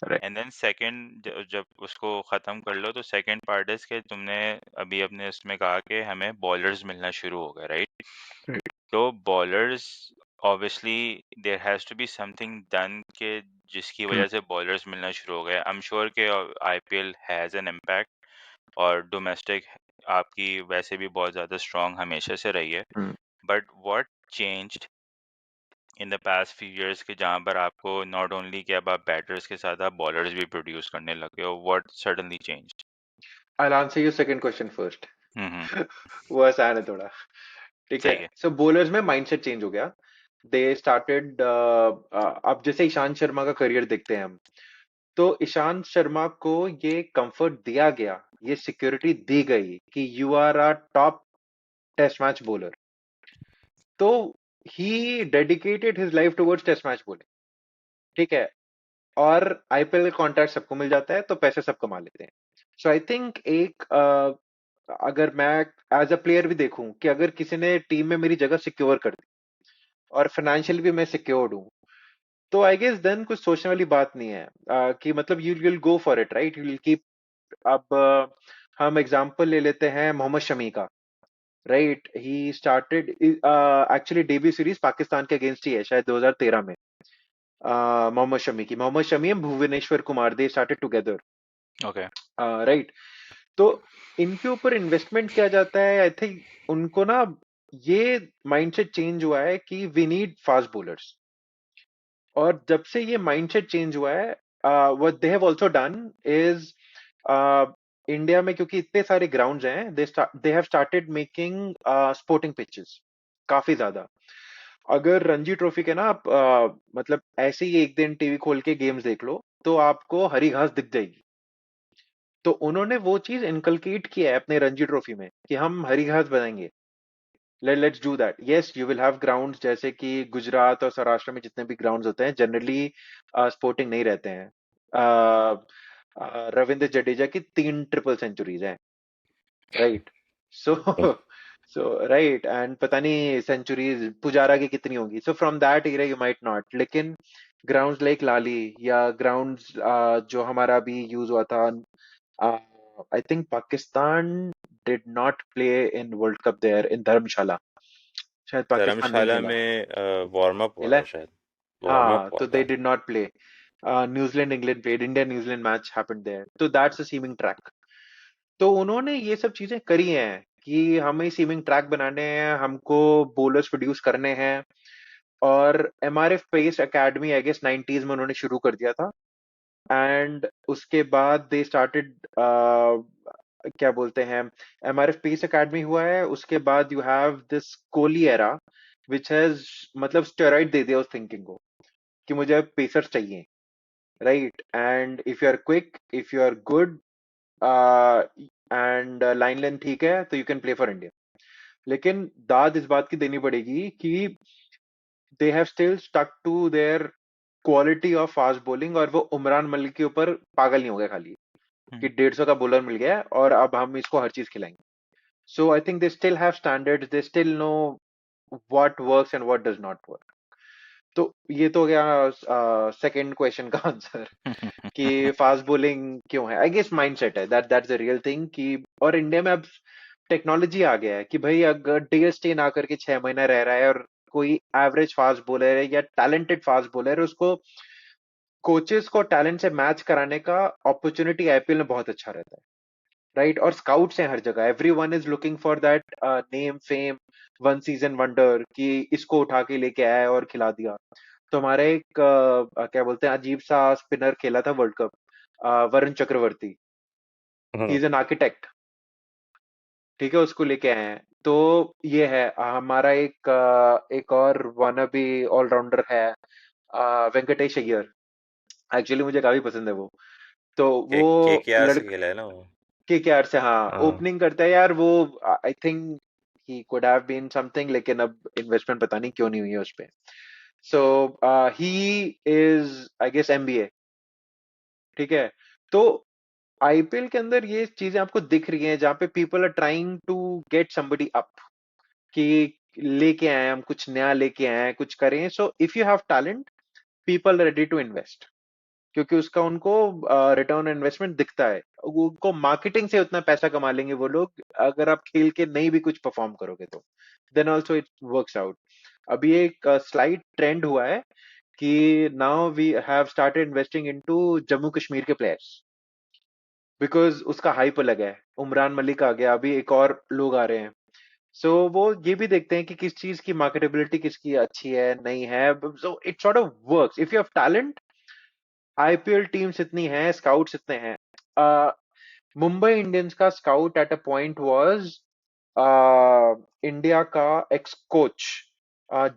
Right. एंड देन सेकंड, जब उसको ख़त्म कर लो तो सेकंड पार्ट इज कि तुमने अभी अपने उसमें कहा कि हमें बॉलर्स मिलना शुरू हो गए, राइट. Right. तो bowlers, obviously there has to be something done के जिसकी Hmm. वजह से बॉलर्स मिलना शुरू हो गए. आई एम श्योर कि आईपीएल हैज़ एन इम्पैक्ट, और डोमेस्टिक आपकी वैसे भी बहुत ज़्यादा स्ट्रॉन्ग हमेशा से रही है. Hmm. But what changed in the past few years के जहाँ पर आपको नॉट ओनली कि अब आप बैटर्स के साथ आप बॉलर्स भी प्रोड्यूस करने लगे हो, what suddenly changed? I'll answer your second question first. हम्म. वो आसान है थोड़ा, ठीक है. सही है. सो बॉलर्स में माइंडसेट चेंज हो गया. दे स्टार्टेड, अब जैसे ईशांत शर्मा का करियर देखते हैं हम, तो ईशांत शर्मा को ये कंफर्ट दिया गया, ये सिक्योरिटी दी गई कि you are a top test match bowler. तो he dedicated his life towards test match bowling, ठीक है. और आईपीएल का कॉन्ट्रैक्ट सबको मिल जाता है तो पैसे सब कमा लेते हैं. सो आई थिंक एक अगर मैं एज अ प्लेयर भी देखूं कि अगर किसी ने टीम में मेरी जगह सिक्योर कर दी और फाइनेंशियली भी मैं सिक्योर्ड हूं, तो आई गेस देन कुछ सोचने वाली बात नहीं है, कि मतलब you will go for it, right, you will keep. अब हम एग्जांपल ले लेते हैं मोहम्मद शमी का, right. He started actually debut series Pakistan के अगेंस्ट ही है शायद 2013 में. Mohammed Shami and Bhuvneshwar Kumar, they started together, okay. Right. तो इनके ऊपर इन्वेस्टमेंट किया जाता है, आई थिंक उनको ना ये माइंडसेट चेंज हुआ है कि वी नीड फास्ट बॉलर्स, और जब से ये माइंडसेट चेंज हुआ है, what they have also done is, India में क्योंकि इतने सारे ग्राउंड्स हैं, they have started making sporting pitches काफी ज्यादा। अगर रणजी ट्रॉफी के ना आप मतलब ऐसे ही एक दिन टीवी खोल के गेम्स देख लो तो आपको हरी घास दिख जाएगी। तो उन्होंने वो चीज इनकलकेट किया है अपने रणजी ट्रॉफी में कि हम हरी घास बनाएंगे। Let's do that. Yes, you will have grounds जैसे कि गुजरात और सौराष्ट्र में जितने भी ग्राउंड्स होते हैं जनरली स्पोर्टिंग नहीं रहते हैं। रविंद्र जडेजा की 3 ट्रिपल सेंचुरीज हैं, right? So so right, and पता नहीं सेंचुरीज पुजारा की कितनी होंगी। So from that era you might not, लेकिन ग्राउंड्स लाइक लाली या ग्राउंड्स जो हमारा अभी यूज हुआ था, I think Pakistan did not play in world cup there in Dharamshala, शायद पाकिस्तान नहीं धर्मशाला खेला। में वार्म अप हुआ खेला था है? शायद। वार्म अप हाँ, हुआ तो दे था। Did not play. New Zealand England played, India New Zealand match happened there, तो दैट्स अ सीमिंग ट्रैक। तो उन्होंने ये सब चीजें करी हैं कि हमें सीमिंग ट्रैक बनाने हैं, हमको बोलर्स प्रोड्यूस करने हैं। और MRF pace academy I guess 90s में उन्होंने शुरू कर दिया था। एंड उसके बाद दे स्टार्टेड, क्या बोलते हैं, एमआरएफ पेस एकेडमी हुआ है, उसके बाद you have this Kohli era which has मतलब स्टेरॉइड दे दिया उस थिंकिंग को कि मुझे अब पेसर्स चाहिए, right? And if you are quick, if you are good and line length ठीक है तो you can play for India. लेकिन दाद इस बात की देनी पड़ेगी कि they have still stuck to their quality of fast bowling, और वो उमरान मलिक के ऊपर पागल नहीं हो गए खाली कि 150 का बॉलर मिल गया है और अब हम इसको हर चीज खिलाएंगे। So I think they still have standards, they still know what works and what does not work. तो ये तो हो गया सेकंड क्वेश्चन का आंसर कि फास्ट बॉलिंग क्यों है। आई गेस माइंडसेट है, दैट्स द रियल थिंग कि, और इंडिया में अब टेक्नोलॉजी आ गया है कि भाई अगर डेल स्टेन आकर के 6 महीना रह रहा है और कोई एवरेज फास्ट बॉलर है या टैलेंटेड फास्ट बॉलर है, उसको कोचेस को टैलेंट से मैच कराने का अपॉर्चुनिटी आईपीएल में बहुत अच्छा रहता है, राइट? और स्काउट्स हैं हर जगह, every one is looking for that name fame one season wonder कि इसको उठा के लेके आया और खिला दिया। तो हमारा एक क्या बोलते हैं अजीब सा स्पिनर खेला था world cup, Varun Chakravarthy, he hmm. Is an architect, ठीक है? उसको लेके आए हैं। तो ये है हमारा एक और वानाबी ऑलराउंडर है, वेंकटेश अय्यर। एक्चुअली मुझे काफी पसंद है वो। तो वो के आर से लड़क खेला है ना वो। के आर से, हाँ, हाँ। ओपनिंग करता है यार वो। I think he could have been something, लेकिन अब इन्वेस्टमेंट पता नहीं क्यों नहीं हुई है उस पे। So he is I guess MBA, ठीक है? तो आईपीएल के अंदर ये चीजें आपको दिख रही हैं जहां पे people are trying to get somebody up, कि लेके आए हम कुछ नया, लेके आए हैं कुछ करें। So if you have talent, people ready to invest, क्योंकि उसका उनको रिटर्न इन्वेस्टमेंट दिखता है। उनको मार्केटिंग से उतना पैसा कमा लेंगे वो लोग, अगर आप खेल के नहीं भी कुछ परफॉर्म करोगे तो then also it works out. अभी एक स्लाइड ट्रेंड हुआ है कि now we have started investing into Jammu Kashmir के प्लेयर्स, बिकॉज उसका हाइप अलग है। उमरान मलिक आ गया, अभी एक और लोग आ रहे हैं। सो वो ये भी देखते हैं कि किस चीज की मार्केटेबिलिटी किसकी अच्छी है नहीं है। So it sort of works if you have talent. IPL teams इतनी हैं, स्काउट्स इतने हैं। मुंबई इंडियंस का scout at a point was India का ex coach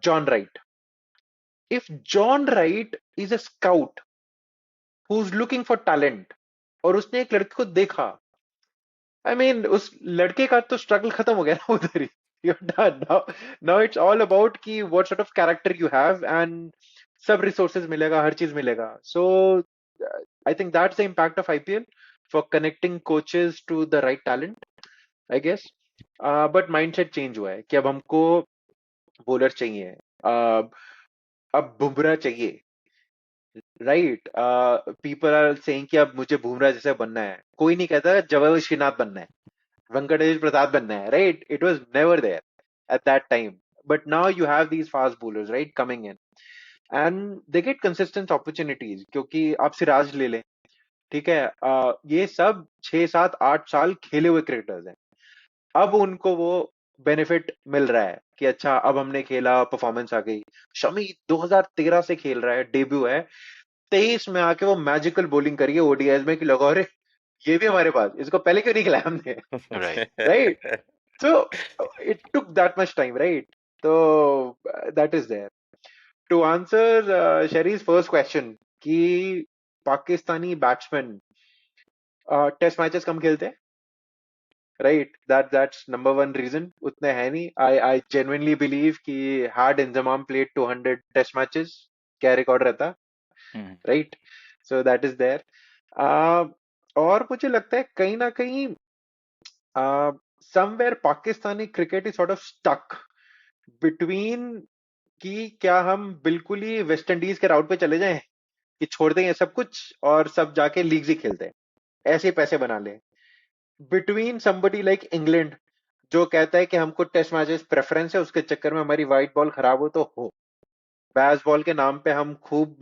John Wright. If John Wright is a scout who is looking for talent, और उसने एक लड़के को देखा, आई मीन उस लड़के का तो स्ट्रगल खत्म हो गया ना उधर ही। You're done now. Now it's all about कि what sort of character you have, and सब resources मिलेगा, हर चीज मिलेगा। So I think that's the impact of IPL for connecting coaches to the right talent, I guess. But mindset change हुआ है कि अब हमको bowler चाहिए, अब बुमराह चाहिए, राइट? पीपल आर सेइंग कि अब मुझे बुमराह जैसा बनना है। कोई नहीं कहता जवाहर श्रीनाथ बनना है, Venkatesh Prasad बनना है, right? It was never there at that time. But now you have these fast bowlers, right, coming in, and they get consistent opportunities. क्योंकि आप सिराज ले लें, ठीक है? ये सब 6 7 8 साल खेले हुए क्रिकेटर्स हैं। अब उनको वो बेनिफिट मिल रहा है कि अच्छा अब हमने खेला, परफॉर्मेंस आ गई। शमी 2013 से खेल रहा है, डेब्यू है, 23 में आके वो मैजिकल बॉलिंग करी है ओडीआईज में कि लगा अरे ये भी हमारे पास, इसको पहले क्यों नहीं खिलाया हमने। Right. Right, so it took that much time, right? So that is there. To answer Sherry's first question कि पाकिस्तानी बैट्समैन टेस्ट मैचेस कम खेलते हैं, right, that's number one reason, उतने है नहीं। I genuinely believe कि had Inzamam played 200 test matches क्या record रहता, right? So that is there. और मुझे लगता है कहीं ना कहीं somewhere Pakistani cricket is sort of stuck between कि क्या हम बिल्कुल ही वेस्ट इंडीज के राउट पे चले जाएं कि छोड़ दें ये सब कुछ और सब जाके लीग्स ही खेलते हैं, ऐसे ही पैसे बना लें, बिटवीन somebody लाइक इंग्लैंड जो कहता है कि हमको टेस्ट मैचेस प्रेफरेंस है, उसके चक्कर में हमारी व्हाइट बॉल खराब हो तो हो, बैस बॉल के नाम पे हम खूब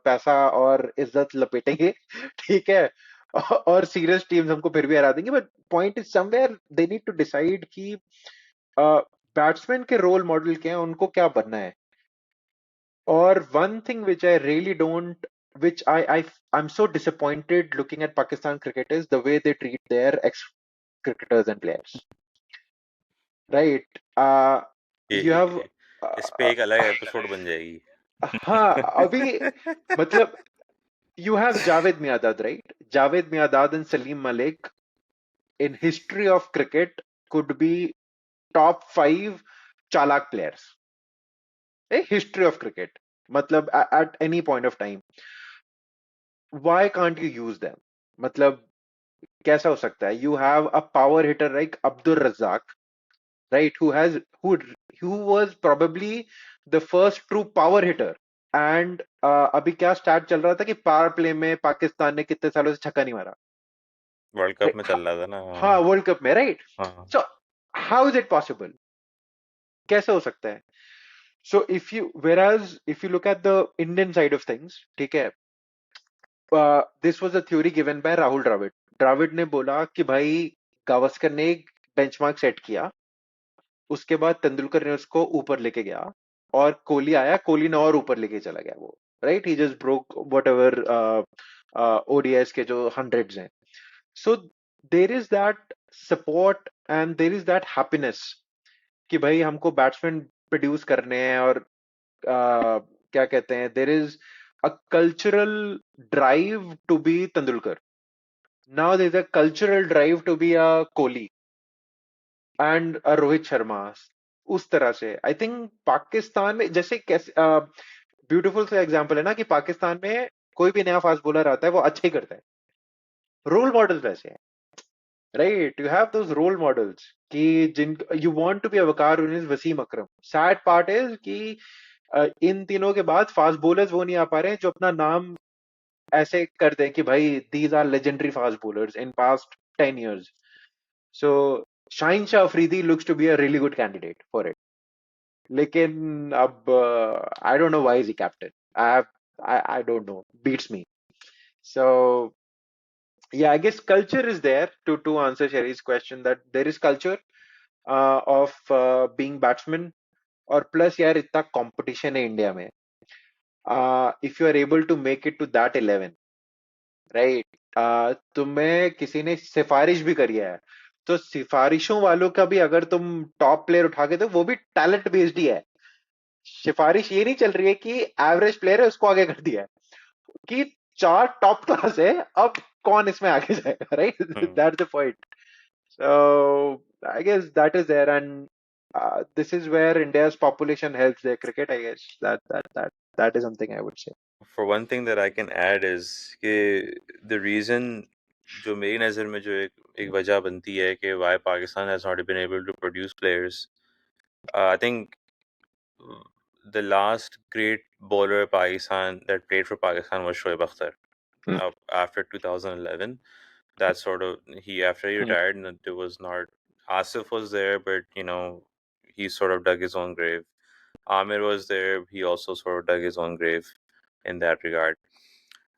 पैसा और इज्जत लपेटेंगे ठीक है, और सीरियस टीम्स हमको फिर भी हरा देंगे। But point is somewhere they need to decide कि बैट्समैन के रोल मॉडल क्या है, उनको क्या बनना है। और one thing which I really don't, which I'm so disappointed looking at Pakistan cricket is the way they treat their ex cricketers and players, right? You have ये इस पे एक अलग एपिसोड बन जाएगी। हाँ अभी मतलब you have Javed Miadad, right? Javed Miadad and Salim Malik in history of cricket could be top 5 chalak players. History of cricket. मतलब at any point of time. Why can't you use them? मतलब कैसा हो सकता है? You have a power hitter like Abdul Razzaq, right? Who was probably the first true power hitter. And अभी क्या start चल रहा था कि पावर प्ले में पाकिस्तान ने कितने सालों से छक्का नहीं मारा, वर्ल्ड कप में चल रहा था ना। हाँ वर्ल्ड कप में, राइट? हाँ। So how is it possible, कैसे हो सकता है? So if you average if you look at the Indian side of things, ठीक है, this was a theory given by Rahul Dravid. Dravid ने बोला कि भाई गावस्कर ने एक बेंचमार्क सेट किया, उसके बाद तेंदुलकर ने उसको ऊपर लेके गया, और कोहली आया, कोहली ने और ऊपर लेके चला गया वो, right? He just broke whatever ODIs के जो हंड्रेड्स हैं। So there is that support and there is that happiness कि भाई हमको बैट्समैन प्रोड्यूस करने हैं, और क्या कहते हैं, there is a cultural drive to be Tendulkar, now there is a cultural drive to be a Kohli and Rohit Sharma. उस तरह से आई थिंक पाकिस्तान में जैसे कैसे ब्यूटीफुल सा एग्जांपल है ना कि पाकिस्तान में कोई भी नया फास्ट बॉलर आता है वो अच्छा ही करता है, रोल मॉडल्स वैसे हैं, right? You have those role models कि जिन you want to be a Waqar Younis, Wasim Akram. Sad part is कि इन तीनों के बाद फास्ट बॉलर्स वो नहीं आ पा रहे हैं जो अपना नाम ऐसे कर दें कि भाई these are legendary fast bowlers in past 10 years. So Shaheen Shah Afridi looks to be a really good candidate for it. लेकिन अब I don't know why is he captain, I don't know, beats me. So yeah, I guess culture is there to answer Sherry's question, that there is culture of being batsman, और plus यार इतना competition है India में, if you are able to make it to that 11, right? तुम्हें किसी ने सिफारिश भी करी है, तो सिफारिशों वालों का भी अगर तुम टॉप प्लेयर उठा के, तो वो भी टैलेंट बेस्ड ही है। सिफारिश ये नहीं चल रही है कि एवरेज प्लेयर है उसको आगे कर दिया है, कि 4 टॉप क्लास है, अब कौन इसमें आगे जाएगा, right? That's the point. So I guess that is there, and this is where India's population helps their cricket, I guess. That is something I would say. For one thing that I can add is कि the reason जो मेरी नज़र में जो एक वजह बनती है कि why Pakistan has not been able to produce players, I think the last great bowler Pakistan that played for Pakistan was Shoaib Akhtar. After 2011, that sort of after he retired, and there was not, Asif was there, but he sort of dug his own grave. Amir was there, he also sort of dug his own grave in that regard.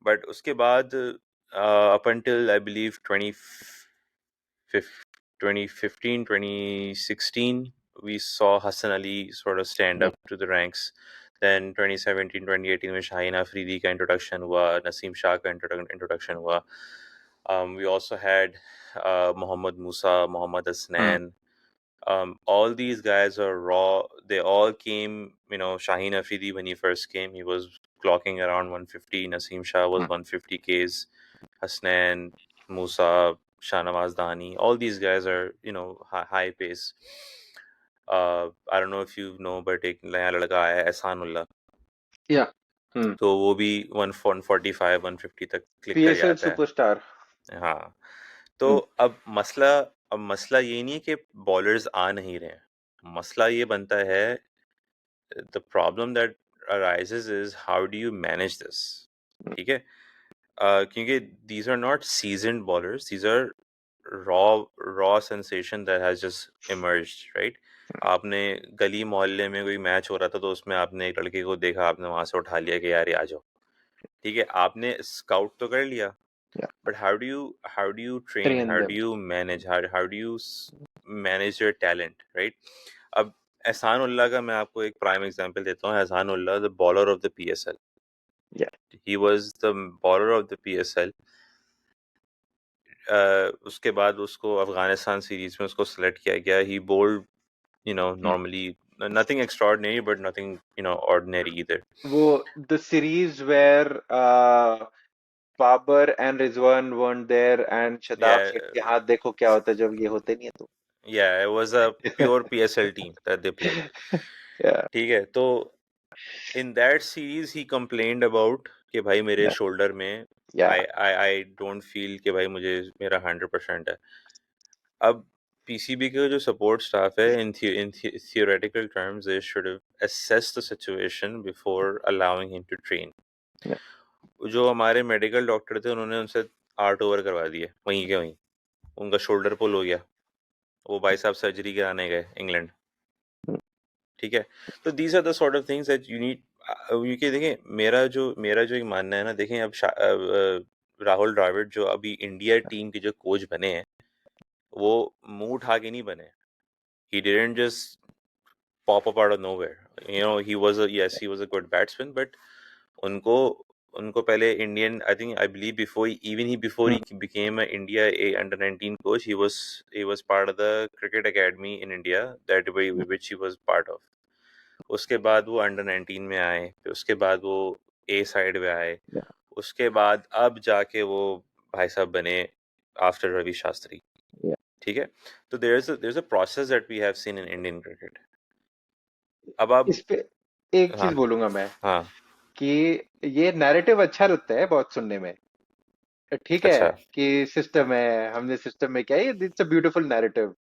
But uske baad, up until I believe 2015, 2016, we saw Hassan Ali sort of stand Yeah. up to the ranks. Then 2017, 2018 में Shaheen Afridi का introduction हुआ, Naseem Shah का introduction हुआ. We also had Mohammad Musa, Mohammad Asnan. All these guys are raw. They all came, Shaheen Afridi, when he first came, he was clocking around 150. Naseem Shah was 150 Ks. Hasnan, Musa, Shahnawaz Dani, all these guys are, high pace. I don't know if you know, but एक नया लड़का आया है Ehsanullah, Yeah. तो वो भी 145 150 तक click कर PSL जाता है. superstar. हाँ, तो अब मसला ये नहीं है कि बॉलर्स आ नहीं रहे हैं. मसला ये बनता है, the problem that arises is how do you manage this. ठीक है, क्योंकि these are not seasoned bowlers, these are raw sensation that has just emerged, right? आपने गली मोहल्ले में कोई मैच हो रहा था तो उसमें आपने एक लड़के को देखा, आपने वहां से उठा लिया कि यार ये आ जाओ. ठीक है, आपने स्काउट तो कर लिया, Yeah. but how do you train, Train how them. do you manage, how do you manage your talent, right? अब एहसान उल्लाह का मैं आपको एक प्राइम एग्जांपल देता हूँ. एहसान Ullah, the bowler of the PSL. Yeah. He was the bowler of the PSL. उसके बाद उसको अफगानिस्तान सीरीज में उसको सेलेक्ट किया गया. ही bold, normally nothing extraordinary, but nothing, ordinary either. वो the series where Babar and Rizwan weren't there and Shadab Yeah, said कि हाँ देखो क्या होता है जब ये होते नहीं है तो. yeah, it was a pure PSL team that they played. Yeah. ठीक है, तो in that series he complained about कि भाई मेरे Yeah. शोल्डर में Yeah. I don't feel कि भाई मुझे मेरा 100% है. अब पीसीबी का जो सपोर्ट स्टाफ है, in theoretical terms they should have assessed the situation before allowing him to train. Yeah. जो हमारे मेडिकल डॉक्टर थे उन्होंने उनसे 8 ओवर करवा दिए वहीं के वहीं. उनका शोल्डर पुल हो गया, वो भाई साहब सर्जरी कराने गए इंग्लैंड. ठीक है, तो these are the sort of things that you need. क्योंकि देखें, मेरा जो एक मानना है ना, देखें अब राहुल द्रविड़ जो अभी इंडिया टीम के जो कोच बने हैं, वो मुंह उठा के नहीं बने. He didn't just pop up out of nowhere. He was a good batsman, but उनको उनको पहले Indian, I believe before he became an India A under 19 coach, he was part of the cricket academy in India which he was part of. उसके बाद वो under 19 में आए, फिर उसके बाद वो ए साइड में आए, Yeah. उसके बाद अब जाके वो भाई साहब बने आफ्टर रवि शास्त्री. Yeah. ठीक है, तो there's a process that we have seen in Indian cricket. अब आप इस पे एक हाँ चीज बोलूंगा मैं हाँ कि ये नैरेटिव अच्छा लगता है बहुत सुनने में. ठीक है अच्छा कि सिस्टम है, हमने सिस्टम में क्या है, इट्स अ ब्यूटीफुल नैरेटिव.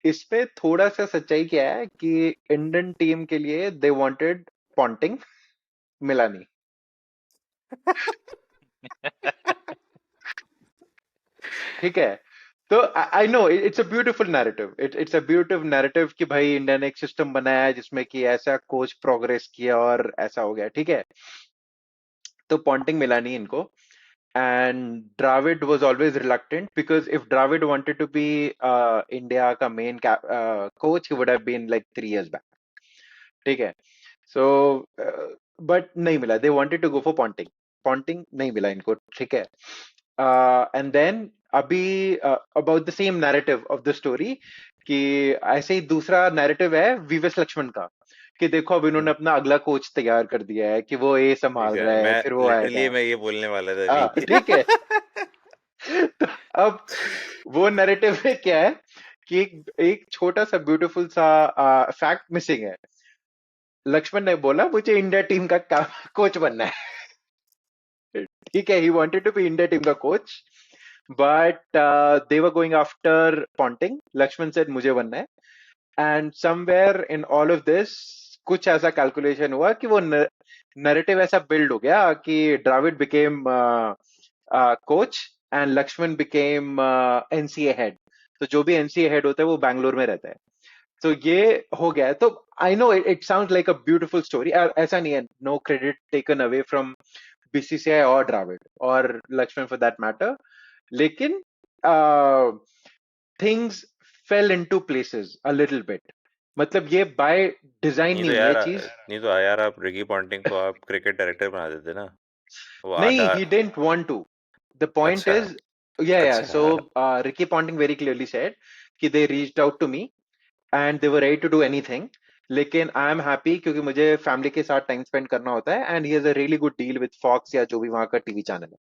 इसमें थोड़ा सा सच्चाई क्या है कि इंडियन टीम के लिए दे वांटेड पॉन्टिंग, मिला नहीं. ठीक है, तो I no it's a beautiful narrative, it's a beautiful narrative कि भाई इंडिया ने एक सिस्टम बनाया है जिसमें कि ऐसा कोच प्रोग्रेस किया और ऐसा हो गया. ठीक है, तो पॉन्टिंग मिला नहीं इनको. And Dravid was always reluctant because if Dravid wanted to be India ka main coach, he would have been like 3 years back. ठीक है, so but नहीं मिला. They wanted to go for Ponting नहीं मिला इनको. ठीक है, and then अभी about the same narrative of the story कि ऐसे ही दूसरा narrative है वीवेस लक्ष्मण का कि देखो अब इन्होंने अपना अगला कोच तैयार कर दिया है कि वो ये ठीक संभाल है, रहा है, मैं फिर वो लिटरली आएगा. मैं ये बोलने वाला था अभी. ठीक है. तो अब वो नैरेटिव में क्या है कि एक छोटा सा ब्यूटीफुल सा फैक्ट मिसिंग है. लक्ष्मण ने बोला मुझे इंडिया टीम का कोच बनना है. ठीक है, he wanted to be India team का coach, but they were going after Ponting. Laxman said मुझे बनना है. And somewhere in all of this कुछ ऐसा कैलकुलेशन हुआ कि वो नैरेटिव ऐसा बिल्ड हो गया कि Dravid became coach and Laxman became NCA head. तो जो भी एनसीए हेड होता है वो बैंगलोर में रहता है. तो ये हो गया है. तो I know it sound like a beautiful story. ऐसा नहीं है, no credit taken away from BCCI और द्रविड और लक्ष्मण फॉर दैट मैटर. लेकिन things fell into places a little bit. मतलब ये बाय डिजाइन नहीं नहीं तो हुई है यार चीज। नहीं तो यार आप रिकी पॉन्टिंग को आप क्रिकेट डायरेक्टर बना देते ना, वो नहीं, आटा। he didn't want to. The point अच्छा is, yeah. अच्छा। So Ricky Ponting very clearly said कि they reached out to me and they were ready to do anything. लेकिन आई एम हैप्पी क्योंकि मुझे फैमिली के साथ टाइम स्पेंड करना होता है, and he has a really good deal with Fox या जो भी वहां का टीवी चैनल है.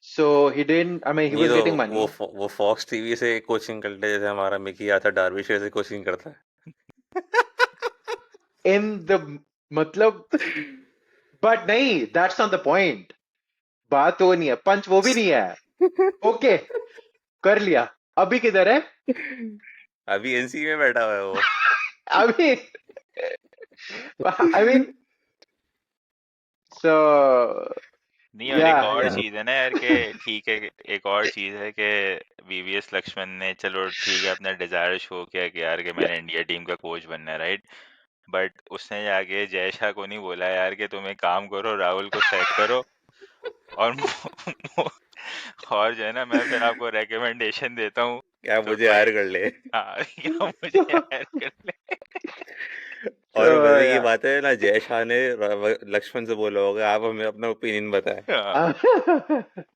सो he didn't, I mean he नहीं वाज तो गेटिंग मनी वो फॉक्स टीवी से कोचिंग करते जैसे हमारा मिकी आता डार्विशेर से कोचिंग करता है। इन द, मतलब, बट नहीं, दैट्स नॉट द पॉइंट. बात वो नहीं है, पंच वो भी नहीं है. ओके, कर लिया. अभी किधर है? अभी एनसी में बैठा हुआ है वो। अभी, आई मीन, सो नहीं, और या एक और या चीज है ना यार कि ठीक है, एक और चीज है कि वीवीएस लक्ष्मण ने चलो ठीक है अपना डिजायर शो किया कि यार कि मैंने इंडिया टीम का कोच बनना है, राइट? बट उसने जाके जय शाह को नहीं बोला यार कि तुम एक काम करो, राहुल को सेट करो और और जो है ना मैं फिर आपको रिकमेंडेशन देता हूँ, क्या तो मुझे भाई हायर कर ले। हाँ या मुझे हायर कर ले। सो और मजे की या. बात है ना, जय शाह ने लक्ष्मण से बोला होगा आप हमें अपना ओपिनियन बताएं। हाँ,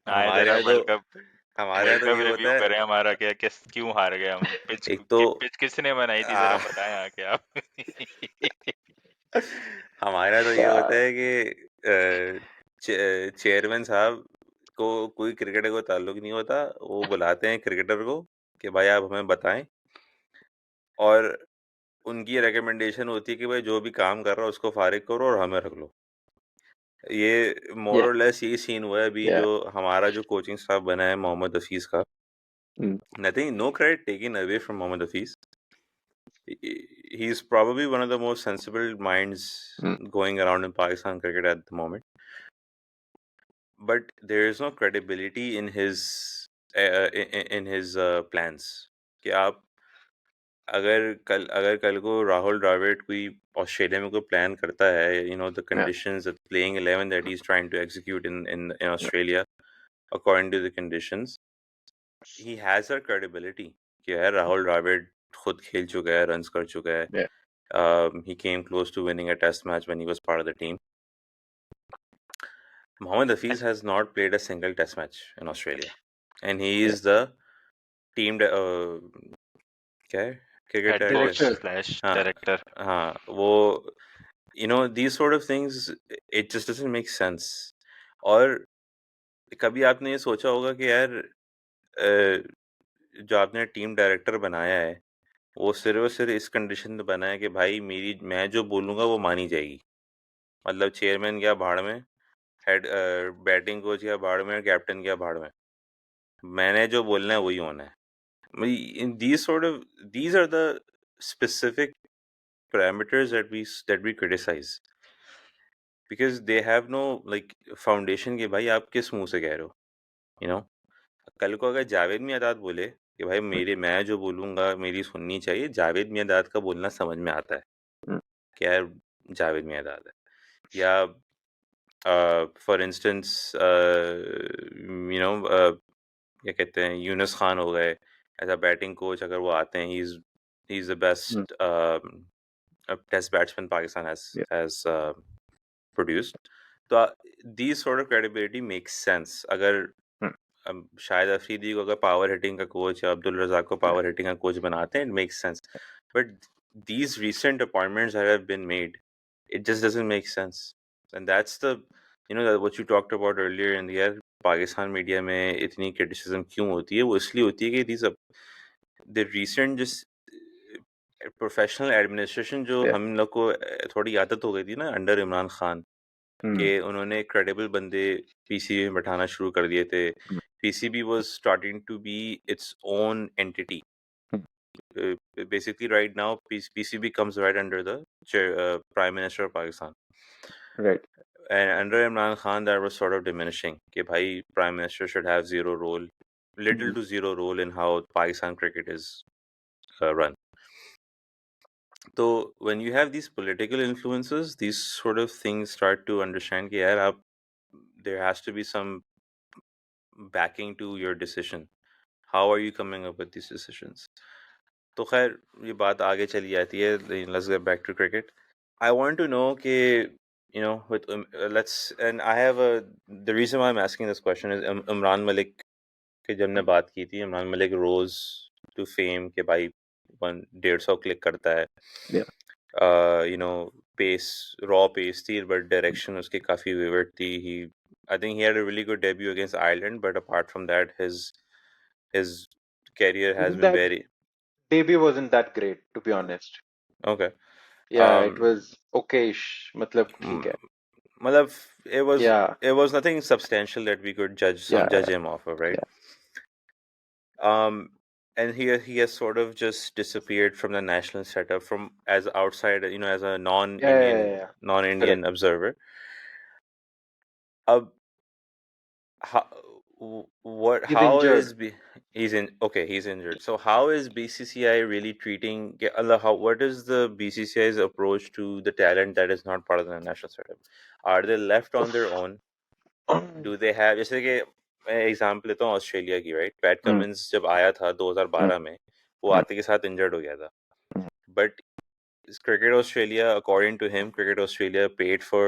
आए हमारे जरा यहाँ तो वर्ल्ड कप, हमारे यहाँ वर्ल्ड तो कप ये होता रिव्यू है। करें हमारा, क्या किस क्यों हार गए हम, एक तो पिच किसने बनाई थी, जरा आ, बताएं आके आप। हमारे यहाँ तो ये होता है कि चेयरमैन साहब को कोई क्रिकेटर को ताल्लुक नहीं होता, वो बुलाते हैं क्रिकेटर को कि भाई आप हमें बताएं, और उनकी रिकमेंडेशन होती है कि भाई जो भी काम कर रहा है उसको फारिग करो और हमें रख लो। ये मोर या और लेस यही सीन हुआ है अभी या. जो हमारा जो कोचिंग स्टाफ बना है मोहम्मद हफीज का। Nothing, no credit taken away from Mohammad Hafeez, he is probably one of the most sensible minds going around in Pakistan cricket at the moment. But there is no credibility in his plans. कि आप अगर कल को राहुल द्रविड़ कोई Australia में कोई plan करता है, you know the conditions of playing 11 that he's trying to execute in Australia according to the conditions, he has that credibility कि यार राहुल द्रविड़ खुद खेल चुका है, रन्स कर चुका है. Yeah. He came close to winning a test match when he was part of the team. Mohammad Hafiz has not played a single test match in Australia. And he Yeah. is the team क्या है, cricket head coach director. Director. Slash हाँ director. हाँ वो, these sort of things, it just doesn't make sense. और कभी आपने ये सोचा होगा कि यार जो आपने टीम डायरेक्टर बनाया है वो सिर्फ और सिर्फ इस कंडीशन में बना है कि भाई मैं जो बोलूँगा वो मानी जाएगी, मतलब चेयरमैन गया भाड़ में, हेड बैटिंग कोच गया भाड़ में, कैप्टन गया भाड़ में, मैंने जो बोलना है वही होना है. इन these are the specific parameters that we criticize because they have no like foundation कि भाई आप किस मुंह से कह रहे हो, you know. कल को अगर जावेद मियांदाद बोले कि भाई मैं जो बोलूँगा मेरी सुननी चाहिए, जावेद मियांदाद का बोलना समझ में आता है कि यार जावेद मियांदाद है. या फॉर इंस्टेंस क्या कहते हैं, यूनुस खान हो गए एज अ बैटिंग कोच, अगर वो आते हैं, he is the best test batsman Pakistan Yeah. has produced. तो these sort of credibility makes sense. अगर शायद अफरीदी को अगर पावर हिटिंग का कोच या अब्दुल रज़ाक को पावर हिटिंग का कोच बनाते हैं, it makes sense. But these recent appointments that have been made, it just doesn't make sense. And that's the, what you talked about earlier in the year, Pakistan media में इतनी criticism क्यों होती है? वो इसलिए होती है कि the recent just professional administration जो Yeah. हम लोग को थोड़ी आदत हो गई थी ना अंडर इमरान खान, कि उन्होंने क्रेडिबल बंदे पीसीबी में बैठाना शुरू कर दिए थे. PCB was starting to be its own entity. Basically right now PCB comes right under the Prime Minister of Pakistan. Right. And under Imran Khan that was sort of diminishing कि भाई Prime Minister should have little to zero role in how Pakistan cricket is run. So when you have these political influences, these sort of things start to understand कि यार आप, there has to be some backing to your decision. How are you coming up with these decisions? तो खैर ये बात आगे चली जाती है. Let's get back to cricket. I want to know कि with let's and I have the reason why I'm asking this question is Imran Malik की जब हमने बात की थी. इमरान मलिक रोज टू फेम के भाई 150 क्लिक करता है. Yeah. पेस रॉ पेस थी बट डायरेक्शन उसकी काफी विविड थी. ही I think he had a really good debut against Ireland, but apart from that, his career has Even been that very debut wasn't that great, to be honest. okay. Yeah, it was okayish. Matlab, Mm, theek hai. Matlab, Yeah, it was nothing substantial that we could yeah, judge him off of, right? yeah, Um, and he has sort of just disappeared from the national setup from as outside, as a yeah. non-Indian Correct. observer. Uh, how He's how injured. is he's injured. So how is BCCI really treating Allah? What is the BCCI's approach to the talent that is not part of the national setup? Are they left on their own? Do they have जैसे कि मैं example लेता हूँ Australia की, right? PAT Mm, Cummins जब आया था mm, 2012 में, वो mm, आते के साथ इंजर्ड हो गया था. mm. But cricket Australia, according to him, cricket Australia paid for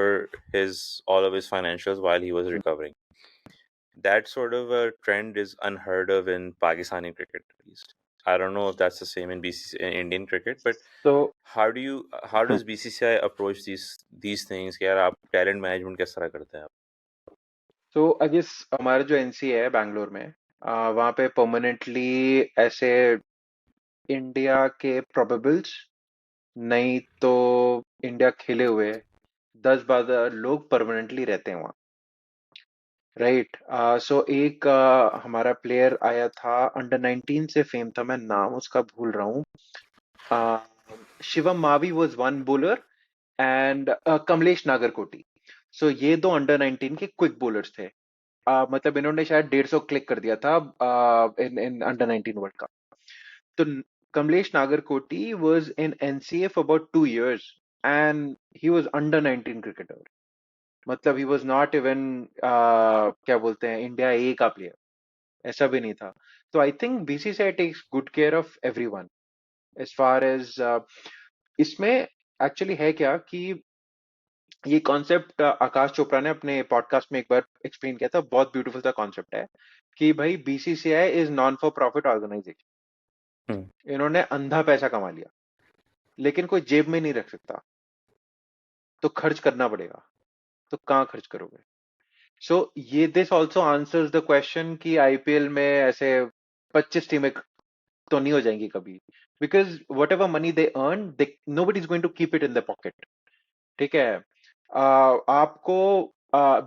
all of his financials while he was recovering. That sort of a trend is unheard of in Pakistani cricket, at least. I don't know if that's the same in in Indian cricket, but So, how does BCCI approach these things? कि यार आप talent management किस तरह करते हैं आप? I guess हमारा जो एनसी है बैंगलोर में, वहाँ पे परमानेंटली ऐसे इंडिया के प्रोबेबल्स, नहीं तो इंडिया खेले हुए 10-12 लोग परमानेंटली रहते हैं वहाँ. राइट. सो एक हमारा प्लेयर आया था अंडर 19 से फेम था, मैं नाम उसका भूल रहा हूँ. Shivam Mavi was one bowler and Kamlesh Nagarkoti. So ये दो अंडर 19 के क्विक बॉलर्स थे. मतलब इन्होंने शायद 150 क्लिक कर दिया था इन इन अंडर 19 वर्ल्ड कप. तो Kamlesh Nagarkoti was in NCA for about 2 years and he was under 19 cricketer. मतलब ही वाज नॉट इवन क्या बोलते हैं इंडिया ए का प्लेयर, ऐसा भी नहीं था. तो I think BCCI takes good care of everyone as far as इसमें एक्चुअली है क्या कि ये कॉन्सेप्ट आकाश चोपड़ा ने अपने पॉडकास्ट में एक बार एक्सप्लेन किया था. बहुत ब्यूटीफुल सा कॉन्सेप्ट है कि भाई BCCI is non for profit organisation. Hmm. इन्होंने अंधा पैसा कमा लिया, लेकिन कोई जेब में नहीं रख सकता, तो खर्च करना पड़ेगा. तो कहाँ खर्च करोगे? सो ये this also answers the question कि आईपीएल में ऐसे 25 टीमें तो नहीं हो जाएंगी कभी, because whatever money they earn nobody is going to keep it in the pocket. ठीक है. आपको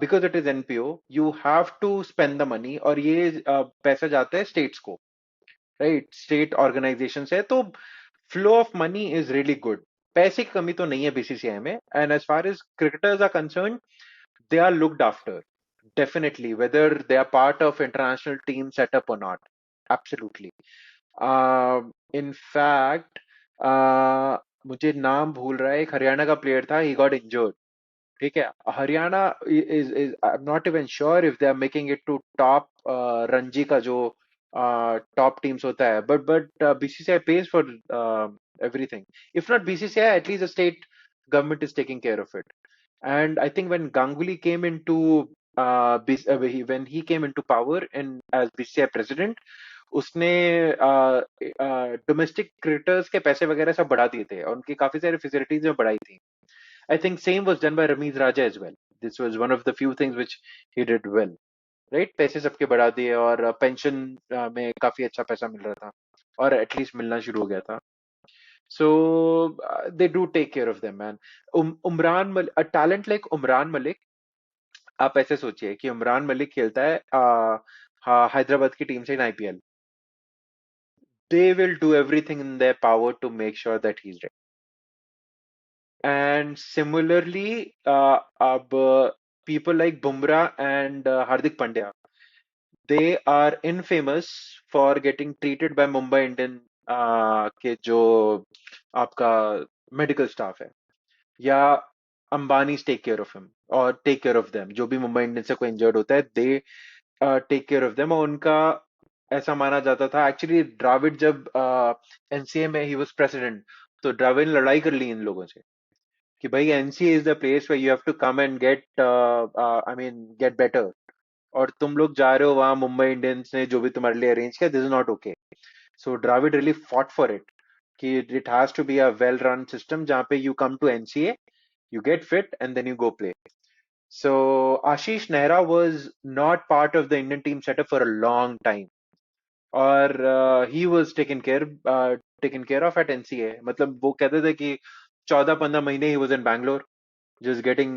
because it is NPO you have to spend the money, और ये पैसा जाता है स्टेट्स को, राइट? स्टेट ऑर्गेनाइजेशन से. तो flow of money is really good. पैसे की कमी तो नहीं है बीसीसीआई में. And as far as cricketers are concern, they are looked after definitely, whether they are part of international team setup or not. Absolutely. In fact, मुझे नाम भूल रहा है, एक हरियाणा का प्लेयर था, he got injured. ठीक है. Haryana is I'm not even sure if they are making it to top Ranji का जो टॉप टीम्स होता है, but BCCI pays for everything. If not BCCI, at least the state government is taking care of it. And I think when Ganguly came into when he came into power and as BCCI president, उसने domestic cricketers के पैसे वगैरह सब बढ़ा दिए थे और उनकी काफी सारी फैसिलिटीज में बढ़ाई थी. I think same was done by Ramiz Raja as well. This was one of the few things which he did well. Right? पैसे सबके बढ़ा दिए और पेंशन में काफी अच्छा पैसा मिल रहा था और एटलीस्ट मिलना शुरू हो गया था. So they do take care of them, man. Umran Malik, a talent like Umran Malik, आप ऐसे सोचिए कि उमरान मलिक खेलता है हैदराबाद की टीम से in IPL. They will do everything in their power to make sure that he's ready. And similarly, people like Bumrah and Hardik Pandya, they are infamous for getting treated by Mumbai Indian के जो आपका medical staff है, या Ambani take care of him और take care of them. जो भी Mumbai Indians से कोई इंजर्ड होता है, they take care of them. और उनका ऐसा माना जाता था। एक्चुअली द्रविड़ जब एनसीए में ही वाज प्रेसिडेंट, तो द्रविड़ ने लड़ाई कर ली इन लोगों से कि भाई NCA is the place where you have to come and get I mean get better, और तुम लोग जा रहे हो वहां, मुंबई इंडियंस ने जो भी तुम्हारे लिए अरेंज किया, this is not okay. So Dravid really fought for it कि it has to be a well run system जहाँ पे you come to NCA, you get fit, and then you go play. So Ashish Nehra was not part of the Indian team setup for a long time, or he was taken care of at NCA. मतलब वो कहते थे कि 14-15 महीने he was in Bangalore, just getting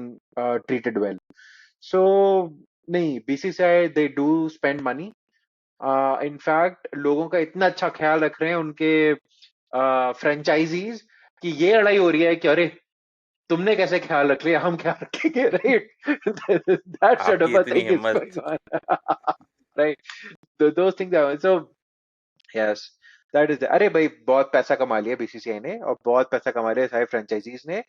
treated well. So नहीं, BCCI they do spend money. In fact लोगों का इतना अच्छा ख्याल रख रहे हैं उनके फ्रेंचाइजीज कि ये लड़ाई हो रही है कि अरे तुमने कैसे ख्याल रख लिया, हम क्या रखेंगे, राइट? That sort आपकी of a इतनी thing is हिम्मत। going on. Right? Those things are so, yes, that is अरे भाई बहुत पैसा कमा लिया बीसीसीआई ने, और बहुत पैसा कमा लिया सारे फ्रेंचाइजीज ने।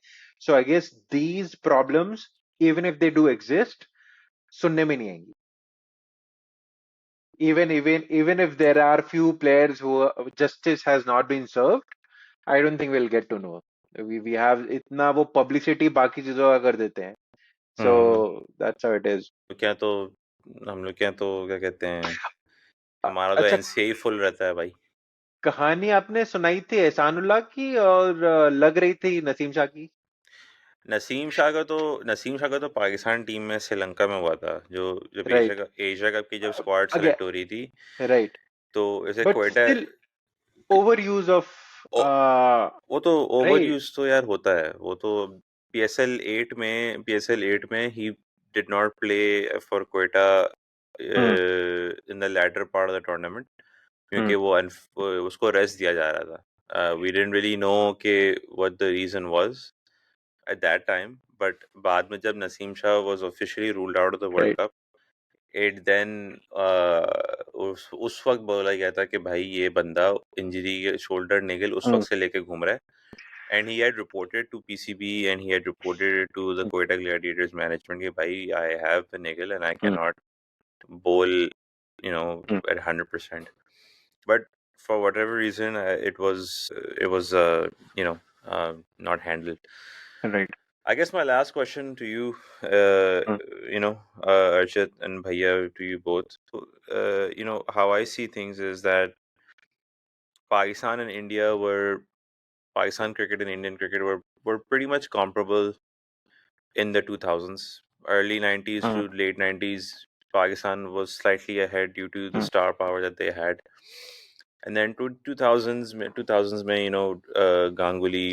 So I guess these problems, even if they do exist, सुनने में नहीं आएंगी। Even if there are few players who justice has not been served, I don't think we'll get to know. We have इतना वो publicity बाकी चीजों का कर देते हैं। So hmm. that's how it is. तो क्या तो हम लोग क्या तो क्या कहते हैं, हमारा तो अच्छा, एनसीए फुल रहता है भाई। कहानी आपने सुनाई थी एहसानुल्लाह की, और लग रही थी नसीम शाह की। नसीम शाह का तो पाकिस्तान टीम में श्रीलंका में हुआ था, जो जब राइट, एशिया कप की जब स्क्वाड अगे, सेलेक्ट हो रही थी। राइट, तो ऐसे but Quetta, still over use of, ओ, वो तो ओवर राइट। यूज तो यार होता है, वो तो पीएसएल 8 में he did not play for Quetta hmm, in the latter part of the tournament, क्योंकि हम्म, उसको रेस्ट दिया जा रहा था। वी डिडंट रियली नो कि what the reason was at that time, but बाद में जब Naseem Shah was officially ruled out of the world right, cup, it then उस वक्त बोला गया था कि भाई ये बंदा इंजरी, शोल्डर निगल उस हम्म, वक्त से लेके घूम रहा है। And he had reported to PCB, and he had reported it to the Quetta Gladiators management कि भाई I have a niggle and I hmm, cannot bowl, hmm, at 100%. But for whatever reason, it was not handled. Right, I guess my last question to you, hmm, Archit and Bhaiya, to you both. So, how I see things is that Pakistan and India were Pakistan cricket and Indian cricket were pretty much comparable in the 2000s. Early 90s hmm, to late 90s, Pakistan was slightly ahead due to the hmm, star power that they had. And then to 2000s mein, Ganguly,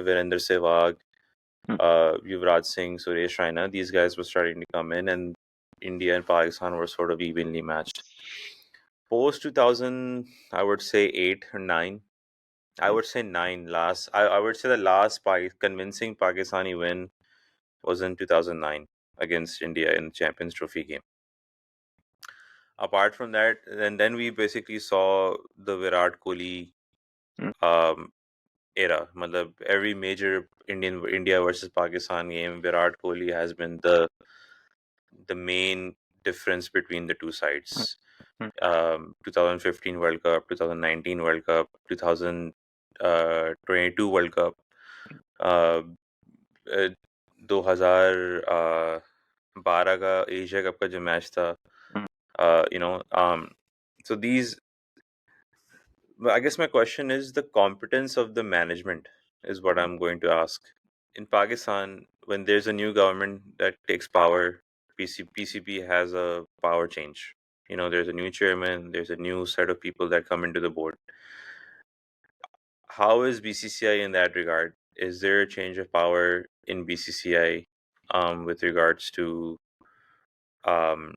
Virender Sehwag, hmm, Yuvraj Singh, Suresh Raina, these guys were starting to come in, and India and Pakistan were sort of evenly matched. Post 2000, I would say 8 or 9. I would say 9 last. I would say the last convincing Pakistani win was in 2009 against India in the Champions Trophy game. Apart from that, and then we basically saw the Virat Kohli hmm, um, era. Matlab, every major India versus Pakistan game, Virat Kohli has been the main difference between the two hmm, sides. Hmm, 2015 World Cup, 2019 World Cup, 2022 World Cup, uh, 2012 का Asia cup का जो match था, हम्म, you know, so these, I guess my question is the competence of the management is what I'm going to ask. In Pakistan, when there's a new government that takes power, PCP has a power change. There's a new chairman, there's a new set of people that come into the board. How is BCCI in that regard? Is there a change of power in BCCI with regards to um,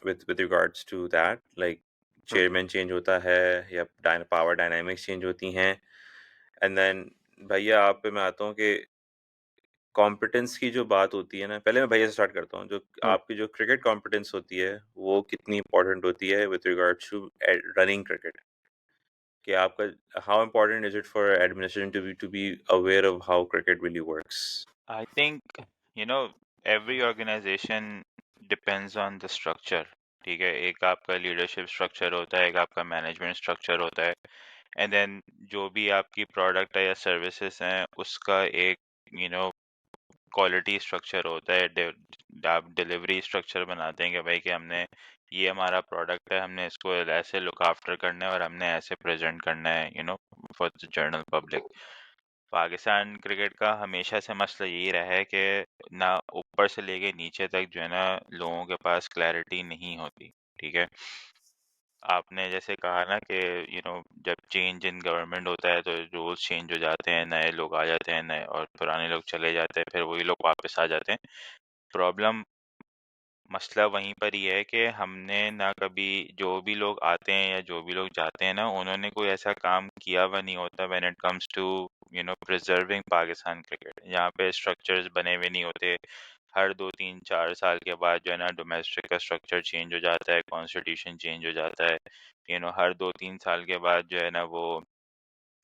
with regards to that, like hmm, chairman change होता है या power dynamics change होती हैं? And then भैया आप पे मैं आता हूँ कि कॉम्पिटेंस की जो बात होती है ना, पहले मैं भैया से स्टार्ट करता हूँ। जो हम्म। आपकी जो क्रिकेट कॉम्पिटेंस होती है वो कितनी इंपॉर्टेंट होती है with regards to running cricket, कि आपका how important is it for administration to be aware of how cricket really works? I think, you know, every organization depends on the structure. ठीक है, एक आपका लीडरशिप स्ट्रक्चर होता है, एक आपका मैनेजमेंट स्ट्रक्चर होता है, एंड देन जो भी आपकी प्रोडक्ट है या सर्विसेज हैं उसका एक क्वालिटी स्ट्रक्चर होता है। आप डिलीवरी स्ट्रक्चर बनाते हैं कि भाई कि हमने ये हमारा प्रोडक्ट है, हमने इसको ऐसे लुक आफ्टर करना है और हमने ऐसे प्रेजेंट करना है for the general public. Pakistan cricket का हमेशा से मसला यही रहा है कि ना ऊपर से लेके नीचे तक जो है ना लोगों के पास क्लैरिटी नहीं होती। ठीक है, आपने जैसे कहा ना कि जब चेंज इन गवर्नमेंट होता है तो रूल्स चेंज हो जाते हैं, नए लोग आ जाते हैं, नए और पुराने लोग चले जाते हैं, फिर वही लोग वापस आ जाते हैं। प्रॉब्लम मसला वहीं पर ही है कि हमने ना कभी जो भी लोग आते हैं या जो भी लोग जाते हैं ना उन्होंने कोई ऐसा काम किया हुआ नहीं होता when it comes to preserving Pakistan cricket. यहाँ पे स्ट्रक्चर्स बने हुए नहीं होते। हर 2 3 4 साल के बाद जो है ना डोमेस्टिक का स्ट्रक्चर चेंज हो जाता है, कॉन्स्टिट्यूशन चेंज हो जाता है। हर 2 3 साल के बाद जो है ना वो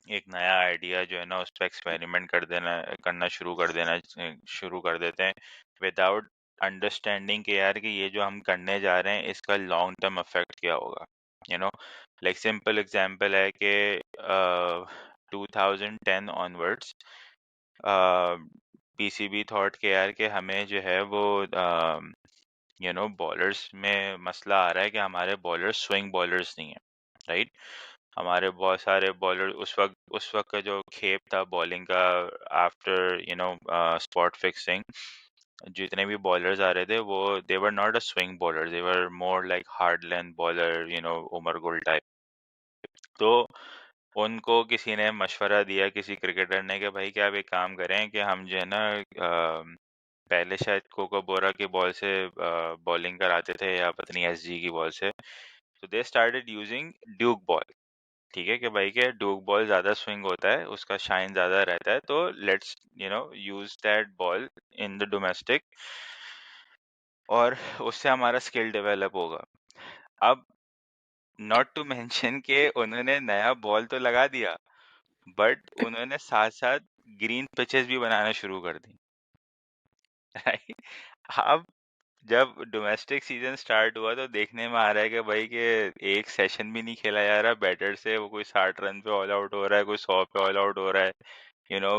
एक नया आइडिया जो है ना उस पर एक्सपेरिमेंट करना शुरू कर देते हैं विदाउट अंडरस्टैंडिंग कि यार कि ये जो हम करने जा रहे हैं इसका लॉन्ग टर्म इफेक्ट क्या होगा। You know like simple example है कि 2010 ऑनवर्ड्स पीसीबी थॉट के यार कि हमें जो है वो बॉलर्स में मसला आ रहा है कि हमारे बॉलर्स स्विंग बॉलर्स नहीं है, राइट। हमारे बहुत सारे बॉलर उस वक्त का जो खेप था बॉलिंग का आफ्टर स्पॉट फिक्सिंग, जितने भी बॉलर्स आ रहे थे वो they were not a swing bowler, they were more like hard length bowler, Umar Gul type. तो उनको किसी ने मशवरा दिया किसी क्रिकेटर ने कि भाई क्या आप एक काम करें कि हम जो है ना पहले शायद कोको बोरा की बॉल से बॉलिंग कराते थे या पता नहीं एसजी की बॉल से, तो they started using Duke ball. ठीक है कि भाई के ड्यूक बॉल ज़्यादा स्विंग होता है, उसका शाइन ज़्यादा रहता है, तो let's use that ball in the domestic और उससे हमारा स्किल डेवलप होगा। अब नॉट टू मेंशन के उन्होंने नया बॉल तो लगा दिया बट उन्होंने साथ साथ ग्रीन पिचेस भी बनाना शुरू कर दी। राइट। अब जब डोमेस्टिक सीजन स्टार्ट हुआ तो देखने में आ रहा है कि भाई के एक सेशन भी नहीं खेला जा रहा बैटर से, वो कोई 60 रन पे ऑल आउट हो रहा है, कोई 100 पे ऑल आउट हो रहा है।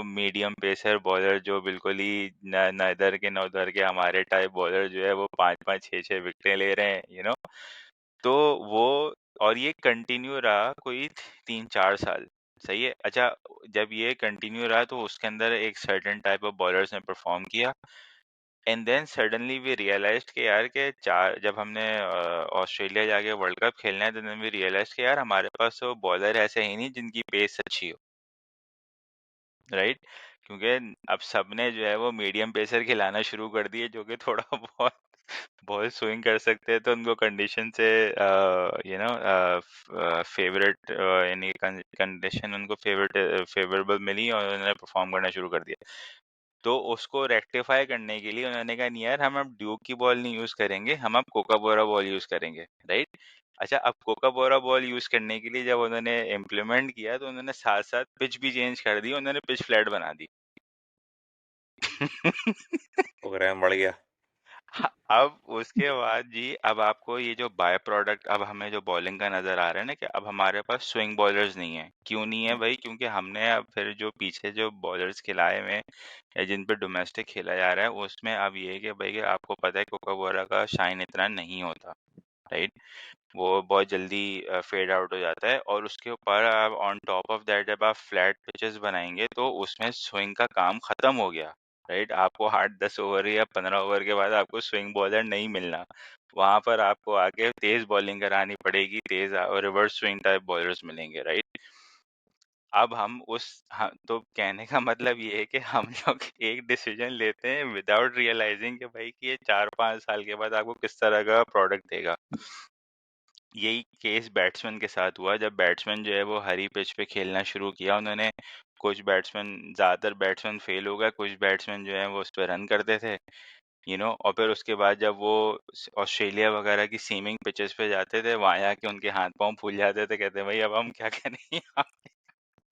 मीडियम पेसर बॉलर जो बिल्कुल ही न इधर के न उधर के हमारे टाइप बॉलर जो है वो 5 5 6 6 विकेटें ले रहे हैं तो वो और ये कंटिन्यू रहा कोई 3 4 साल। सही है। अच्छा, जब ये कंटिन्यू रहा तो उसके अंदर एक सर्टेन टाइप ऑफ बॉलर्स ने परफॉर्म किया and then suddenly we realised कि यार के चार जब हमने ऑस्ट्रेलिया जाके वर्ल्ड कप खेलना है, देन वी रियलाइज्ड कि यार हमारे पास तो बॉलर ऐसे ही नहीं जिनकी पेस अच्छी हो, राइट। क्योंकि अब सबने जो है वो मीडियम पेसर खिलाना शुरू कर दिए जो कि थोड़ा बहुत बॉल स्विंग कर सकते हैं, तो उनको कंडीशन से फेवरेट यानी कंडीशन उनको फेवरेबल मिली और उन्होंने परफॉर्म करना शुरू कर दिया। तो उसको रेक्टिफाई करने के लिए उन्होंने कहा नहीं यार हम अब ड्यूक की बॉल नहीं यूज करेंगे, हम अब कोका बोरा बॉल यूज करेंगे, राइट। अच्छा, अब कोका बोरा बॉल यूज करने के लिए जब उन्होंने इम्प्लीमेंट किया तो उन्होंने साथ साथ पिच भी चेंज कर दी, उन्होंने पिच फ्लैट बना दी। प्रोग्राम बढ़ गया। अब उसके बाद जी अब आपको ये जो बाय प्रोडक्ट अब हमें जो बॉलिंग का नजर आ रहा है ना कि अब हमारे पास स्विंग बॉलर्स नहीं है। क्यों नहीं है भाई? क्योंकि हमने अब फिर जो पीछे जो बॉलर्स खिलाए हुए हैं या जिन पे डोमेस्टिक खेला जा रहा है उसमें अब ये है कि भाई कि आपको पता है कोका कोला का शाइन इतना नहीं होता, राइट। वो बहुत जल्दी फेड आउट हो जाता है और उसके ऊपर आप ऑन टॉप ऑफ दैट जब आप फ्लैट पिचेस बनाएंगे तो उसमें स्विंग का काम खत्म हो गया, राइट। आपको 8 10 ओवर या 15 ओवर के बाद आपको स्विंग बॉलर नहीं मिलना, वहां पर आपको आके तेज बॉलिंग करानी पड़ेगी, तेज और रिवर्स स्विंग टाइप बॉलर्स मिलेंगे, राइट। अब हम तो कहने का मतलब ये है कि हम लोग एक डिसीजन लेते हैं विदाउट रियलाइजिंग कि भाई कि ये 4 5 साल के बाद आपको किस तरह का प्रोडक्ट देगा। यही केस बैट्समैन के साथ हुआ जब बैट्समैन जो है वो हरी पिच पे खेलना शुरू किया उन्होंने। कुछ बैट्समैन ज़्यादातर बैट्समैन फेल हो गए, कुछ बैट्समैन जो है वो उस पर रन करते थे, और फिर उसके बाद जब वो ऑस्ट्रेलिया वगैरह की सीमिंग पिचेस पे जाते थे वहाँ आके उनके हाथ पांव फूल जाते थे, कहते भाई अब हम क्या करें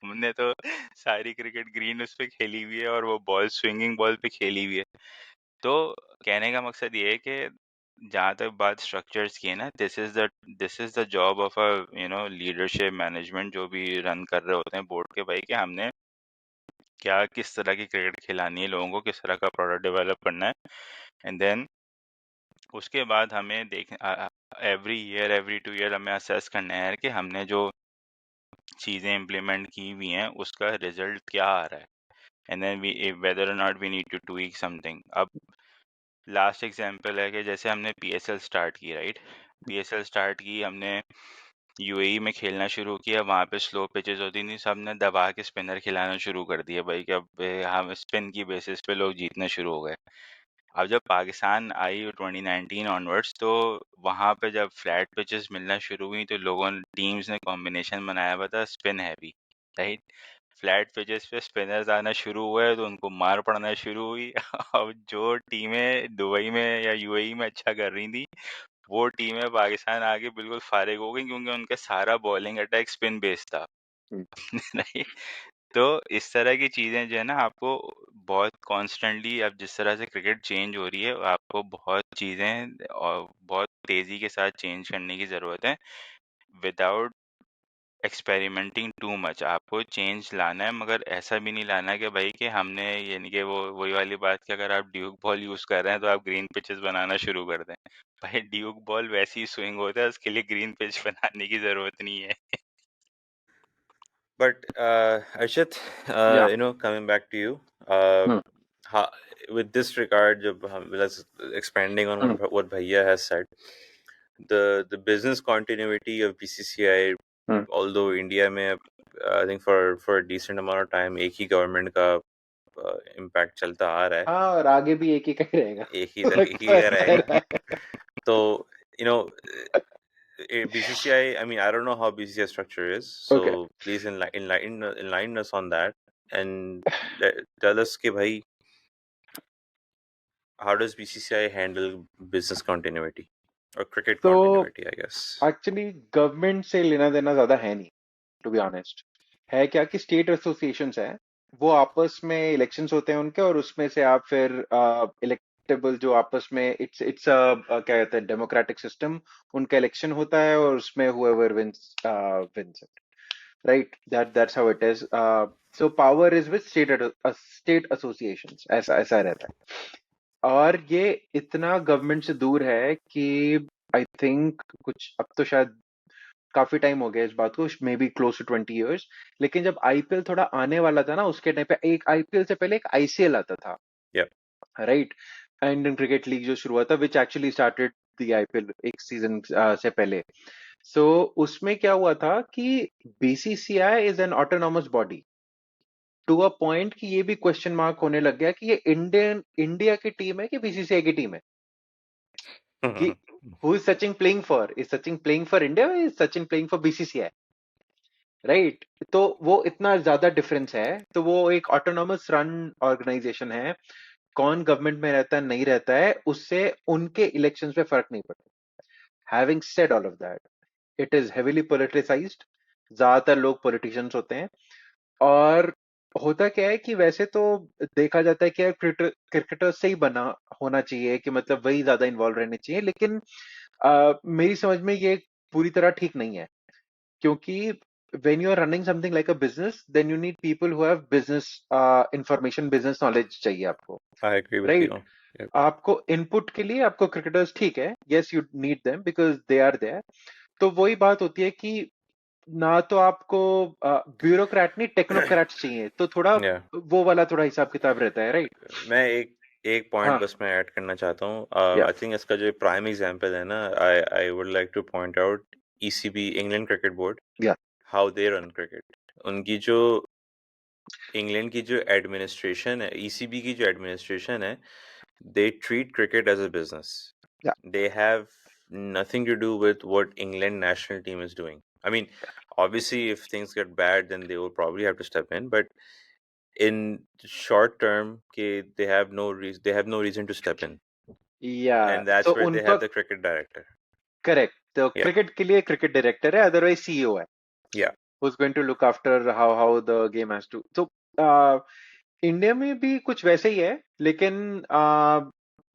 हमने तो सारी क्रिकेट ग्रीन उस पे खेली हुई है और वो बॉल स्विंगिंग बॉल पे खेली हुई है। तो कहने का मकसद ये है कि जहाँ तक बात स्ट्रक्चर्स की है ना, this is the job of a leadership management जो भी रन कर रहे होते हैं बोर्ड के भाई, कि हमने क्या किस तरह की क्रिकेट खिलानी है लोगों को, किस तरह का प्रोडक्ट डेवलप करना है, एंड देन उसके बाद हमें देख एवरी ईयर एवरी 2 ईयर हमें असेस करना है कि हमने जो चीज़ें इम्प्लीमेंट की हुई हैं उसका रिजल्ट क्या आ रहा है, एंड देन वी वेदर और not we need to tweak something. अब लास्ट एग्जांपल है कि जैसे हमने पीएसएल स्टार्ट की, राइट? पीएसएल स्टार्ट की हमने, यूएई में खेलना शुरू किया, वहाँ पे स्लो पिचेस होती थी, सब ने दबा के स्पिनर खिलाना शुरू कर दिया भाई, कि अब हम स्पिन की बेसिस पे लोग जीतना शुरू हो गए। अब जब पाकिस्तान आई 2019 ऑनवर्ड्स, तो वहाँ पे जब फ्लैट पिचेस मिलना शुरू हुई तो लोगों ने, टीम्स ने कॉम्बिनेशन बनाया हुआ था spin heavy, right? Flat pitches पे स्पिनर्स आना शुरू हुए तो उनको मार पड़ना शुरू हुई। अब जो टीमें दुबई में या यूएई में अच्छा कर रही थी, वो टीमें पाकिस्तान आके बिल्कुल फारिग हो गई, क्योंकि उनका सारा बॉलिंग अटैक स्पिन बेस्ड था। हम्म। नहीं, तो इस तरह की चीजें जो है ना, आपको बहुत कॉन्स्टेंटली, अब जिस तरह से क्रिकेट चेंज हो रही है, आपको बहुत चीजें और बहुत तेजी के साथ चेंज करने की जरूरत है, विदाउट एक्सपेरिमेंटिंग टू मच। आपको चेंज लाना है, मगर ऐसा भी नहीं लाना कि भाई कि हमने, यानी कि वो वही वाली बात कि अगर आप ड्यूक बॉल यूज कर रहे हैं तो आप ग्रीन पिचेस बनाना शुरू कर दें। भाई ड्यूक बॉल वैसी ही स्विंग होता है, उसके लिए ग्रीन पिच बनाने की जरूरत नहीं है। But Arshit, Yeah. coming back to you, uh, Hmm. how, with this regard, let's expanding on Hmm. what Bhaiya has said, the business continuity of BCCI, Hmm. although India may, I think for a decent amount of time, एक ही government का impact चलता आ रहा है, हाँ, और आगे भी एक ही का ही रहेगा। एक ही लगता का है रहेगा। रहा है। तो you know, BCCI, I mean, I don't know how BCCI structure is, Okay. so please enlighten us on that and tell us कि भाई, how does BCCI handle business continuity or cricket तो continuity, I guess. Actually government से लेना देना ज्यादा है नहीं, to be honest. है क्या कि स्टेट एसोसिएशंस है, वो आपस में इलेक्शंस होते हैं उनके, और उसमें से आप फिर इलेक्टेबल जो आपस में, इट्स क्या कहते हैं, डेमोक्रेटिक सिस्टम। उनका इलेक्शन होता है और उसमें whoever wins it, right? That's how it is. So power is with state associations, ऐसा ऐसा रहता है। और ये इतना गवर्नमेंट से दूर है कि आई थिंक कुछ, अब तो शायद काफी टाइम हो गया इस बात को, maybe close to 20 years। लेकिन जब आईपीएल थोड़ा आने वाला था ना, उसके टाइम पे एक आईपीएल से पहले एक आईसीएल आता था, Yeah. Right? Indian cricket league जो शुरू हुआ था, which actually started the IPL एक सीजन से पहले। सो उसमें क्या हुआ था कि BCCI is an autonomous body to a point कि ये भी क्वेश्चन मार्क होने लग गया कि ये इंडिया की टीम है कि बीसीसीआई की टीम है, कि who is Sachin playing for, is Sachin playing for India, is Sachin playing for BCCI, right? तो वो इतना ज्यादा डिफरेंस है। तो वो एक ऑटोनॉमस रन ऑर्गेनाइजेशन है, कौन गवर्नमेंट में रहता है नहीं रहता है उससे उनके इलेक्शंस पे फर्क नहीं पड़ता। Having said all of that, it is heavily politicised, ज्यादातर लोग पॉलिटिशियंस होते हैं। और होता क्या है कि वैसे तो देखा जाता है कि यार क्रिकेटर से ही बना होना चाहिए, कि मतलब वही ज्यादा इन्वॉल्व रहने चाहिए, लेकिन मेरी समझ में ये पूरी तरह ठीक नहीं है, क्योंकि when you are running something like a business, then you need people who have business information, business knowledge चाहिए आपको, I agree with right? you. Yep. आपको इनपुट के लिए आपको क्रिकेटर्स ठीक है, yes you need them because they are there. तो वही बात होती है कि ना तो आपको ब्यूरोक्रेट नहीं, टेक्नोक्रेट्स चाहिए, तो थोड़ा Yeah. वो वाला थोड़ा हिसाब किताब रहता है, राइट? मैं एक पॉइंट हाँ। बस मैं ऐड करना चाहता हूँ। या आई थिंक इसका जो प्राइम एग्जांपल है ना, I would like two point out ECB, England cricket board, या हाउ दे रन क्रिकेट। उनकी जो इंग्लैंड की जो एडमिनिस्ट्रेशन है, ईसीबी की जो एडमिनिस्ट्रेशन है, they treat cricket as a business. या They have nothing to do with what England national team is doing. I mean, obviously, if things get bad, then they will probably have to step in. But in short term, they have no reason to step in, या and तो that's where they उनका, have the cricket director. Correct, तो Yeah, cricket के लिए cricket director है, otherwise CEO है, yeah, who's going to look after how the game has to। तो India में भी कुछ वैसे ही है, लेकिन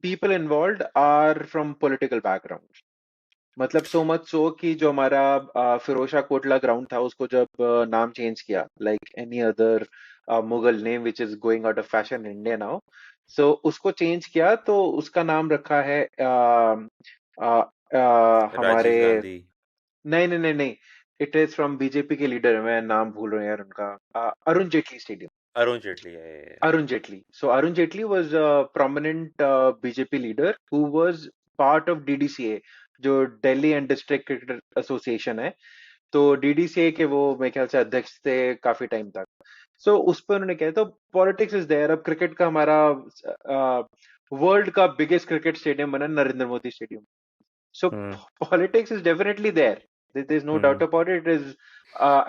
people involved are from political backgrounds. मतलब सो मच सो कि जो हमारा फिरोशा कोटला ग्राउंड था उसको जब नाम चेंज किया like any other Mughal name which is going out of fashion in India now, so उसको चेंज किया तो उसका नाम रखा है हमारे, राजीव गांधी। नहीं नहीं नहीं नहीं, इट इज फ्रॉम बीजेपी के लीडर, मैं नाम भूल रहा हूँ यार उनका, अरुण जेटली स्टेडियम। अरुण जेटली है। Arun Jaitley. So Arun Jaitley was a prominent BJP leader who was part of DDCA, जो Delhi and district cricket association है। तो डीडीसीए के वो मेरे ख्याल से अध्यक्ष थे काफी टाइम तक। सो उस पर उन्होंने कहा तो पॉलिटिक्स इज देयर। अब क्रिकेट का हमारा वर्ल्ड का बिगेस्ट क्रिकेट स्टेडियम बना Narendra Modi stadium. So hmm politics is definitely there, there is no doubt hmm about it, is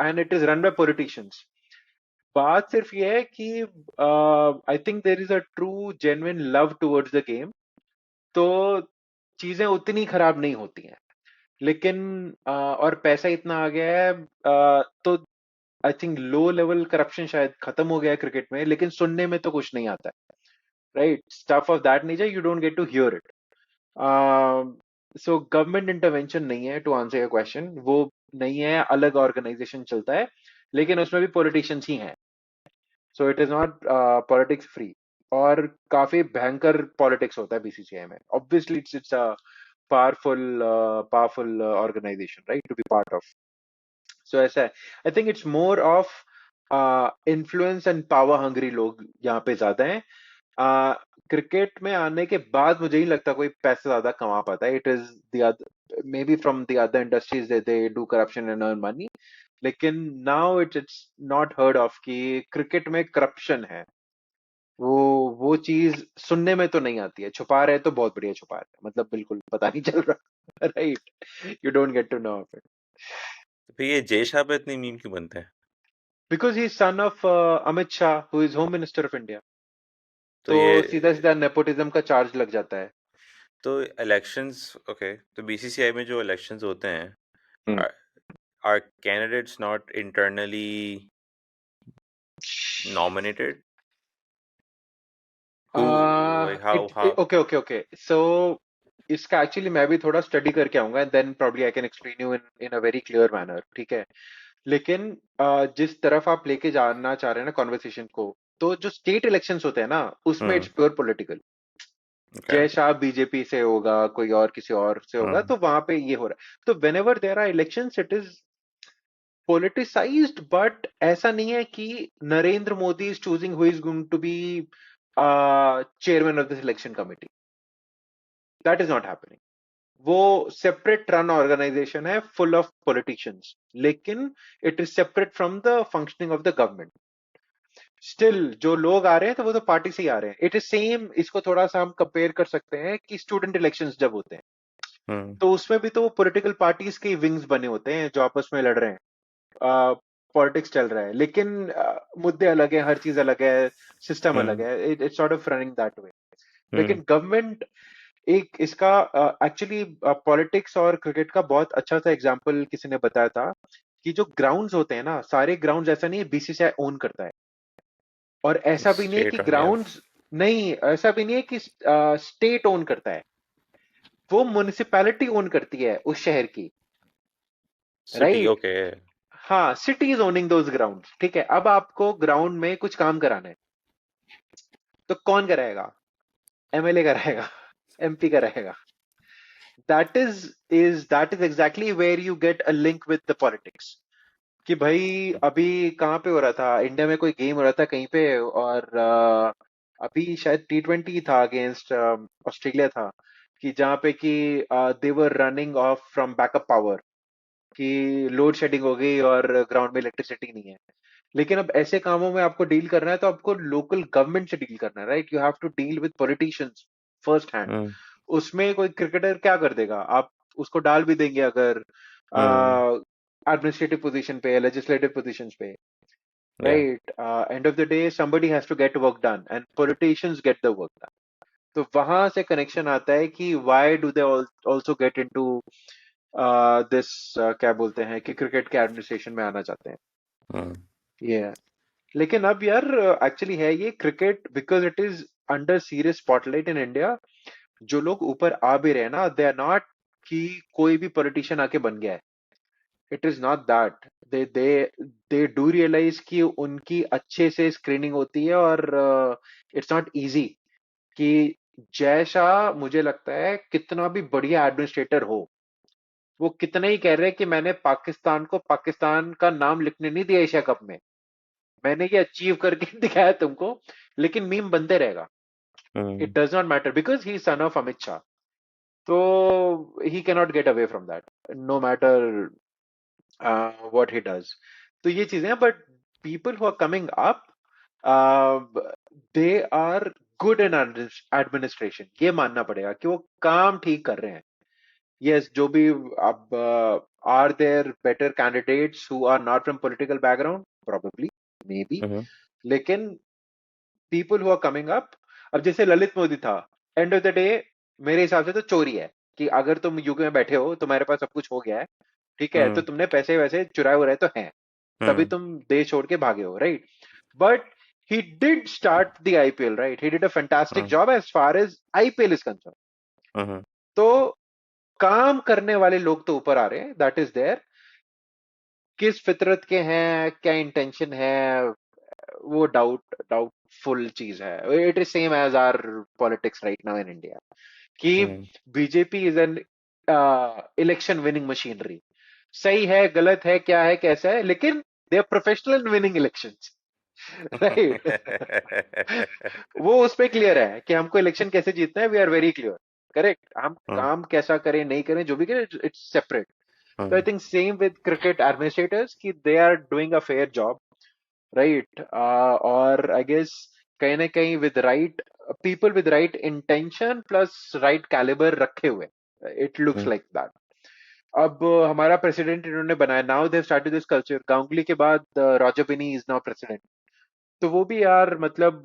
and it is run by politicians. बात सिर्फ ये है कि I think there is a true genuine love towards the game, तो चीजें उतनी खराब नहीं होती हैं। लेकिन और पैसा इतना आ गया है, तो I think low level corruption शायद खत्म हो गया है क्रिकेट में, लेकिन सुनने में तो कुछ नहीं आता है, right? Stuff of that nature you don't get to hear it. So government intervention नहीं है, टू आंसर योर क्वेश्चन, वो नहीं है, अलग ऑर्गेनाइजेशन चलता है, लेकिन उसमें भी पॉलिटिशियंस ही हैं। So it is not politics free, और काफी भयंकर पॉलिटिक्स होता है बीसीसीआई में। Obviously it's a powerful organisation, right, to be part of. So ऐसा है, I think it's more of influence and power hungry लोग यहाँ पे ज्यादा हैं। क्रिकेट में आने के बाद मुझे नहीं लगता कोई पैसे ज्यादा कमा पाता है। It is the may be from the other industries they do corruption and earn money, लेकिन now it's not heard of कि क्रिकेट में करप्शन है। वो वो चीज सुनने में तो नहीं आती है, छुपा रहे तो बहुत बढ़िया छुपा रहे हैं, मतलब बिल्कुल पता नहीं चल रहा, right? You don't get to know of it तो फिर ये जय शाह पे इतनी मीम क्यों बनते हैं? Because he is sun of Amit Shah who is home minister of India. तो तो ये सीधा सीधा नेपोटिज्म का चार्ज लग जाता है। तो इलेक्शंस, ओके, तो बीसीसीआई में जो इलेक्शंस होते हैं, hmm. Are candidates not internally nominated? Who, like, how? Okay okay okay, so इसका एक्चुअली मैं भी थोड़ा स्टडी करके आऊंगा and then probably I can explain you in in a very clear manner, ठीक है? लेकिन जिस तरफ आप लेके जाना चाह रहे हैं ना कॉन्वर्सेशन को, तो जो स्टेट इलेक्शंस होते हैं ना, उसमें Hmm. It's pure political. Okay. Jay Shah BJP से होगा, कोई और किसी और से होगा, Hmm. तो वहां पे ये हो रहा है। तो whenever there are elections it is politicized, but ऐसा नहीं है कि Narendra Modi is choosing who is going to be chairman of the selection committee. That is not happening. वो सेपरेट रन ऑर्गेनाइजेशन है, फुल ऑफ पॉलिटिशियंस, लेकिन it is separate from the functioning of the government. Still जो लोग आ रहे हैं तो वो तो पार्टी से ही आ रहे हैं। इट इज सेम, इसको थोड़ा सा हम कंपेयर कर सकते हैं कि स्टूडेंट इलेक्शंस जब होते हैं, Hmm. तो उसमें भी तो वो पॉलिटिकल पार्टीज के विंग्स बने होते हैं जो आपस में लड़ रहे हैं, पॉलिटिक्स चल रहा है, लेकिन मुद्दे अलग है, हर चीज अलग है, सिस्टम अलग Hmm. है, it's sort of running that way. Hmm. लेकिन गवर्नमेंट एक इसका एक्चुअली पॉलिटिक्स और क्रिकेट का बहुत अच्छा सा एग्जांपल किसी ने बताया था कि जो ग्राउंड्स होते हैं ना, सारे ग्राउंड्स ऐसा नहीं है बीसीसीआई ओन करता है, और ऐसा भी नहीं है कि State run, yeah. ग्राउंड्स, नहीं ऐसा भी नहीं है कि स्टेट ओन करता है, वो म्युनिसिपैलिटी ओन करती है उस शहर की, City, राइट? okay. हाँ, city is owning those ground, ठीक है? अब आपको ग्राउंड में कुछ काम कराना है, तो कौन कराएगा? एमएलए कराएगा, एमपी कराएगा। That is exactly where you get a link with the politics. कि भाई अभी कहाँ पे हो रहा था, इंडिया में कोई गेम हो रहा था कहीं पे, और अभी शायद टी20 था अगेंस्ट ऑस्ट्रेलिया था, कि जहाँ पे कि they were running off from backup power, कि लोड शेडिंग हो गई और ग्राउंड में इलेक्ट्रिसिटी नहीं है। लेकिन अब ऐसे कामों में आपको डील करना है तो आपको लोकल गवर्नमेंट से डील करना है, right? You have to deal with politicians first hand. Hmm. उसमें कोई क्रिकेटर क्या कर देगा? आप उसको डाल भी देंगे अगर Hmm. एडमिनिस्ट्रेटिव पोजीशन पे, लेजिस्लेटिव पोजीशंस पे, Yeah. Right? End of the day somebody has to get work done and politicians get the work done. तो वहां से कनेक्शन आता है कि why do they also get into this, क्या बोलते हैं, कि क्रिकेट के एडमिनिस्ट्रेशन में आना चाहते हैं। Hmm. ये लेकिन अब यार एक्चुअली है ये cricket, because it is under serious spotlight in India, जो लोग ऊपर आ भी रहे हैं ना, दे आर नॉट कि कोई भी पॉलिटिशियन आके बन गया है. It is not that. They do realise कि उनकी अच्छे से स्क्रीनिंग होती है, और इट्स नॉट इजी. कि जय शाह, मुझे लगता है कितना भी बढ़िया एडमिनिस्ट्रेटर हो, वो कितना ही कह रहे हैं कि मैंने पाकिस्तान को पाकिस्तान का नाम लिखने नहीं दिया एशिया कप में, मैंने ये अचीव करके दिखाया तुमको, लेकिन मीम बनते रहेगा. It hmm does not matter because he son of Amit Shah. तो he cannot get away from that, no matter what he does. तो ये चीजें हैं, but people who are coming up, they are good in administration. ये मानना पड़ेगा कि वो काम ठीक कर रहे हैं. Yes, जो भी अब are there better candidates who are not from political background? Probably, maybe. हम्म लेकिन people who are coming up, अब जैसे ललित मोदी था, end of the day मेरे हिसाब से तो चोरी है. कि अगर तुम यूके में बैठे हो, तुम्हारे पास सब कुछ हो गया है, ठीक है, तो हम्म तुमने पैसे वैसे चुराए हो रहे तो हैं, तभी हम्म तुम देश छोड़ के भागे हो, right? But he did start the IPL, right? He did a fantastic hmm job as far as IPL is concerned. हम्म तो काम करने वाले लोग तो ऊपर आ रहे हैं, दैट इज देयर. किस फितरत के हैं, क्या इंटेंशन है, वो डाउटफुल चीज है. It is same as our politics right now in India. कि hmm BJP is an election winning machinery. सही है, गलत है, क्या है, कैसा है, लेकिन they are professional in winning elections. Right. वो उस पे क्लियर है कि हमको इलेक्शन कैसे जीतना है. We are very clear. Correct. हम हम्म काम कैसा करें, नहीं करें, जो भी करें, इट्स सेपरेट. तो I hmm think same with cricket administrators कि they are doing a fair job, right. और आई गेस कहीं ना कहीं with right people with right intention plus right calibre रखे हुए, it looks hmm like that. अब हमारा प्रेसिडेंट इन्होंने बनाया, now they started this culture. Ganguly के बाद Roger Binny is now president. तो वो भी यार मतलब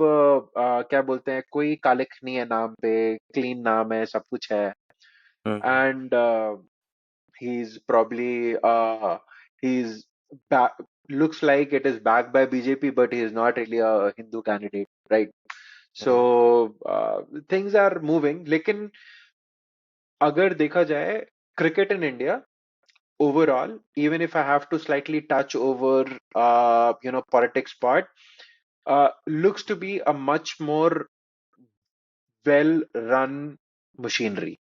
क्या बोलते हैं, कोई कालिख नहीं है नाम पे, क्लीन नाम है, सब कुछ है. हम्म and he's probably he's back, looks like it is backed by BJP, but he is not really a Hindu candidate, right? Hmm So things are moving. लेकिन अगर देखा जाए cricket in India overall, even if I have to slightly touch over politics part, looks to be a much more well run machinery.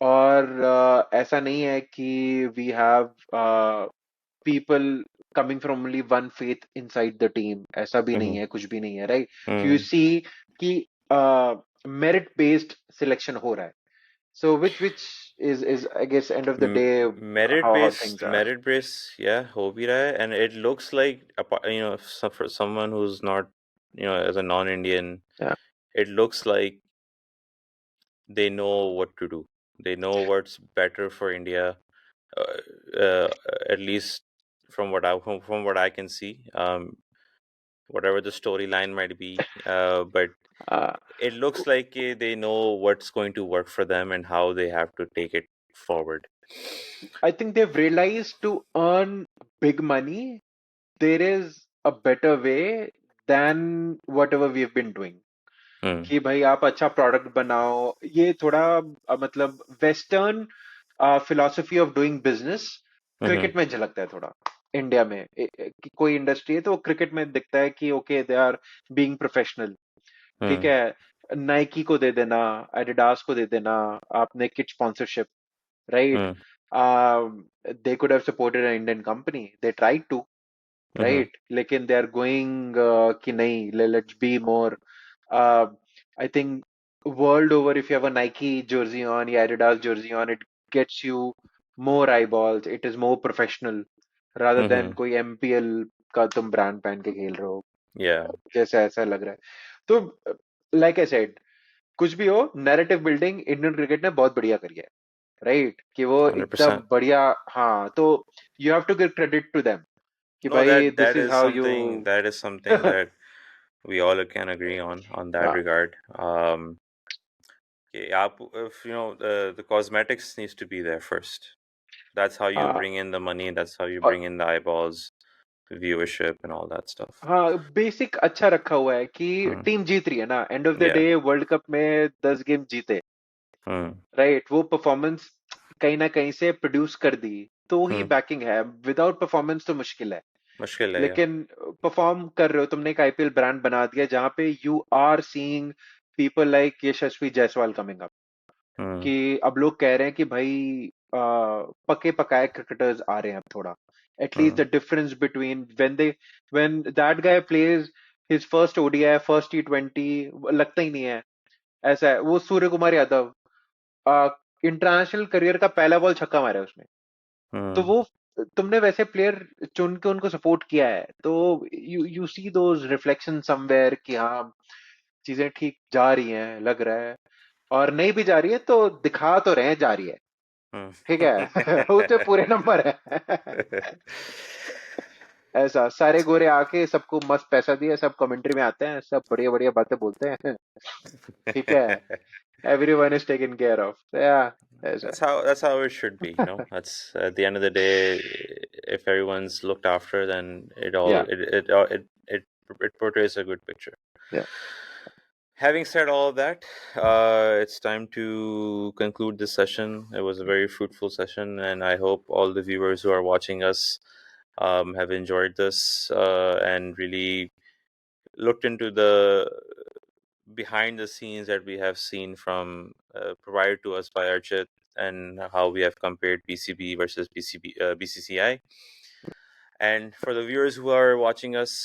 और ऐसा नहीं है कि we have people coming from only one faith inside the team. ऐसा भी नहीं हम्म है, कुछ भी नहीं है, right? You हम्म see कि merit based selection हो रहा है. So which is I guess end of the day merit how based things are. yeah, ho bhi raha hai. And it looks like for someone who's not, as a non-Indian, Yeah. it looks like they know what to do. They know what's better for India, uh, at least from what I can see. Whatever the storyline might be, but Uh, it looks like they know what's going to work for them and how they have to take it forward. I think they've realized to earn big money, there is a better way than whatever we've been doing. Hmm. कि भाई आप अच्छा product बनाओ, ये थोड़ा मतलब western philosophy of doing business Mm-hmm. Cricket में झलकता है थोड़ा. इंडिया में कि कोई इंडस्ट्री है तो क्रिकेट में दिखता है कि okay they are being professional. ठीक Hmm. है, नाइकी को दे देना, एडिडास को दे देना, आपने kit sponsorship, right. Hmm. They could have supported an Indian company, they tried to, Mm-hmm. Right. लेकिन दे आर गोइंग कि नहीं, let's be more. I think world over, if you have a Nike jersey on या Adidas jersey on, it gets you more eyeballs. It is more professional rather than Mm-hmm. कोई MPL का तुम brand पहन के खेल रहे हो, Yeah. जैसा ऐसा लग रहा है. तो लाइक आई सेड, कुछ भी हो, नैरेटिव बिल्डिंग इंडियन क्रिकेट ने बहुत बढ़िया करी है, राइट. कि वो एकदम 100%. बढ़िया. हाँ, तो you have to give credit to them कि No, भाई that this that is is how you. something that we all can agree on that regard. Okay, if the cosmetics needs to be there first. That's how you bring in the money. That's how you bring in the eyeballs. viewership and all that stuff. हाँ basic अच्छा रखा हुआ है कि Hmm. Team जीत रही है ना, end of the Yeah. Day world cup में 10 गेम जीते, Hmm. राइट, वो परफॉर्मेंस कहीं ना कहीं से प्रोड्यूस कर दी तो ही Hmm. बैकिंग है, विदाउट परफॉर्मेंस तो मुश्किल है। मुश्किल है, yeah. लेकिन परफॉर्म कर रहे हो, तुमने एक आईपीएल ब्रांड बना दिया जहां पे you are seeing people like Yashasvi Jaiswal coming up, Hmm. कि अब लोग कह रहे हैं कि भाई पके पकाए क्रिकेटर्स आ रहे हैं अब थोड़ा, at least Hmm. The difference between when that guy plays his first ODI first टी20, लगता ही नहीं है ऐसा है। वो सूर्य कुमार यादव इंटरनेशनल करियर का पहला बॉल छक्का मारा है उसने, तो Hmm. वो तुमने वैसे प्लेयर चुन के उनको सपोर्ट किया है, तो you you see those reflection somewhere कि हाँ चीजें ठीक जा रही हैं लग रहा है, और नहीं भी जा रही है तो दिखा तो रहे हैं जा रही है, Hmm. ठीक है। उससे पूरे नंबर है। ऐसा सारे गोरे आके सबको मस्त पैसा दिया, सब कमेंट्री में आते हैं, सब बढ़िया बढ़िया बातें बोलते हैं, ठीक है, everyone is taken care of, या ऐसा। That's how it should be, you know. That's at the end of the day, if everyone's looked after, then it all या it portrays a good picture. या Having said all of that, it's time to conclude this session. It was a very fruitful session, and I hope all the viewers who are watching us have enjoyed this and really looked into the behind the scenes that we have seen from provided to us by Archit, and how we have compared PCB versus BCCI. And for the viewers who are watching us,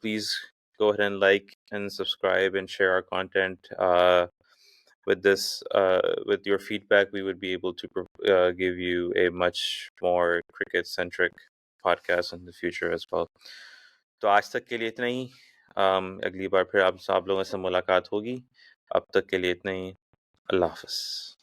please go ahead and like and subscribe and share our content. With your feedback, we would be able to give you a much more cricket-centric podcast in the future as well. तो आज तक के लिए इतना ही। अगली बार फिर आप लोगों से मुलाकात होगी। अब तक के लिए इतना ही। अल्लाह हाफ़िज़।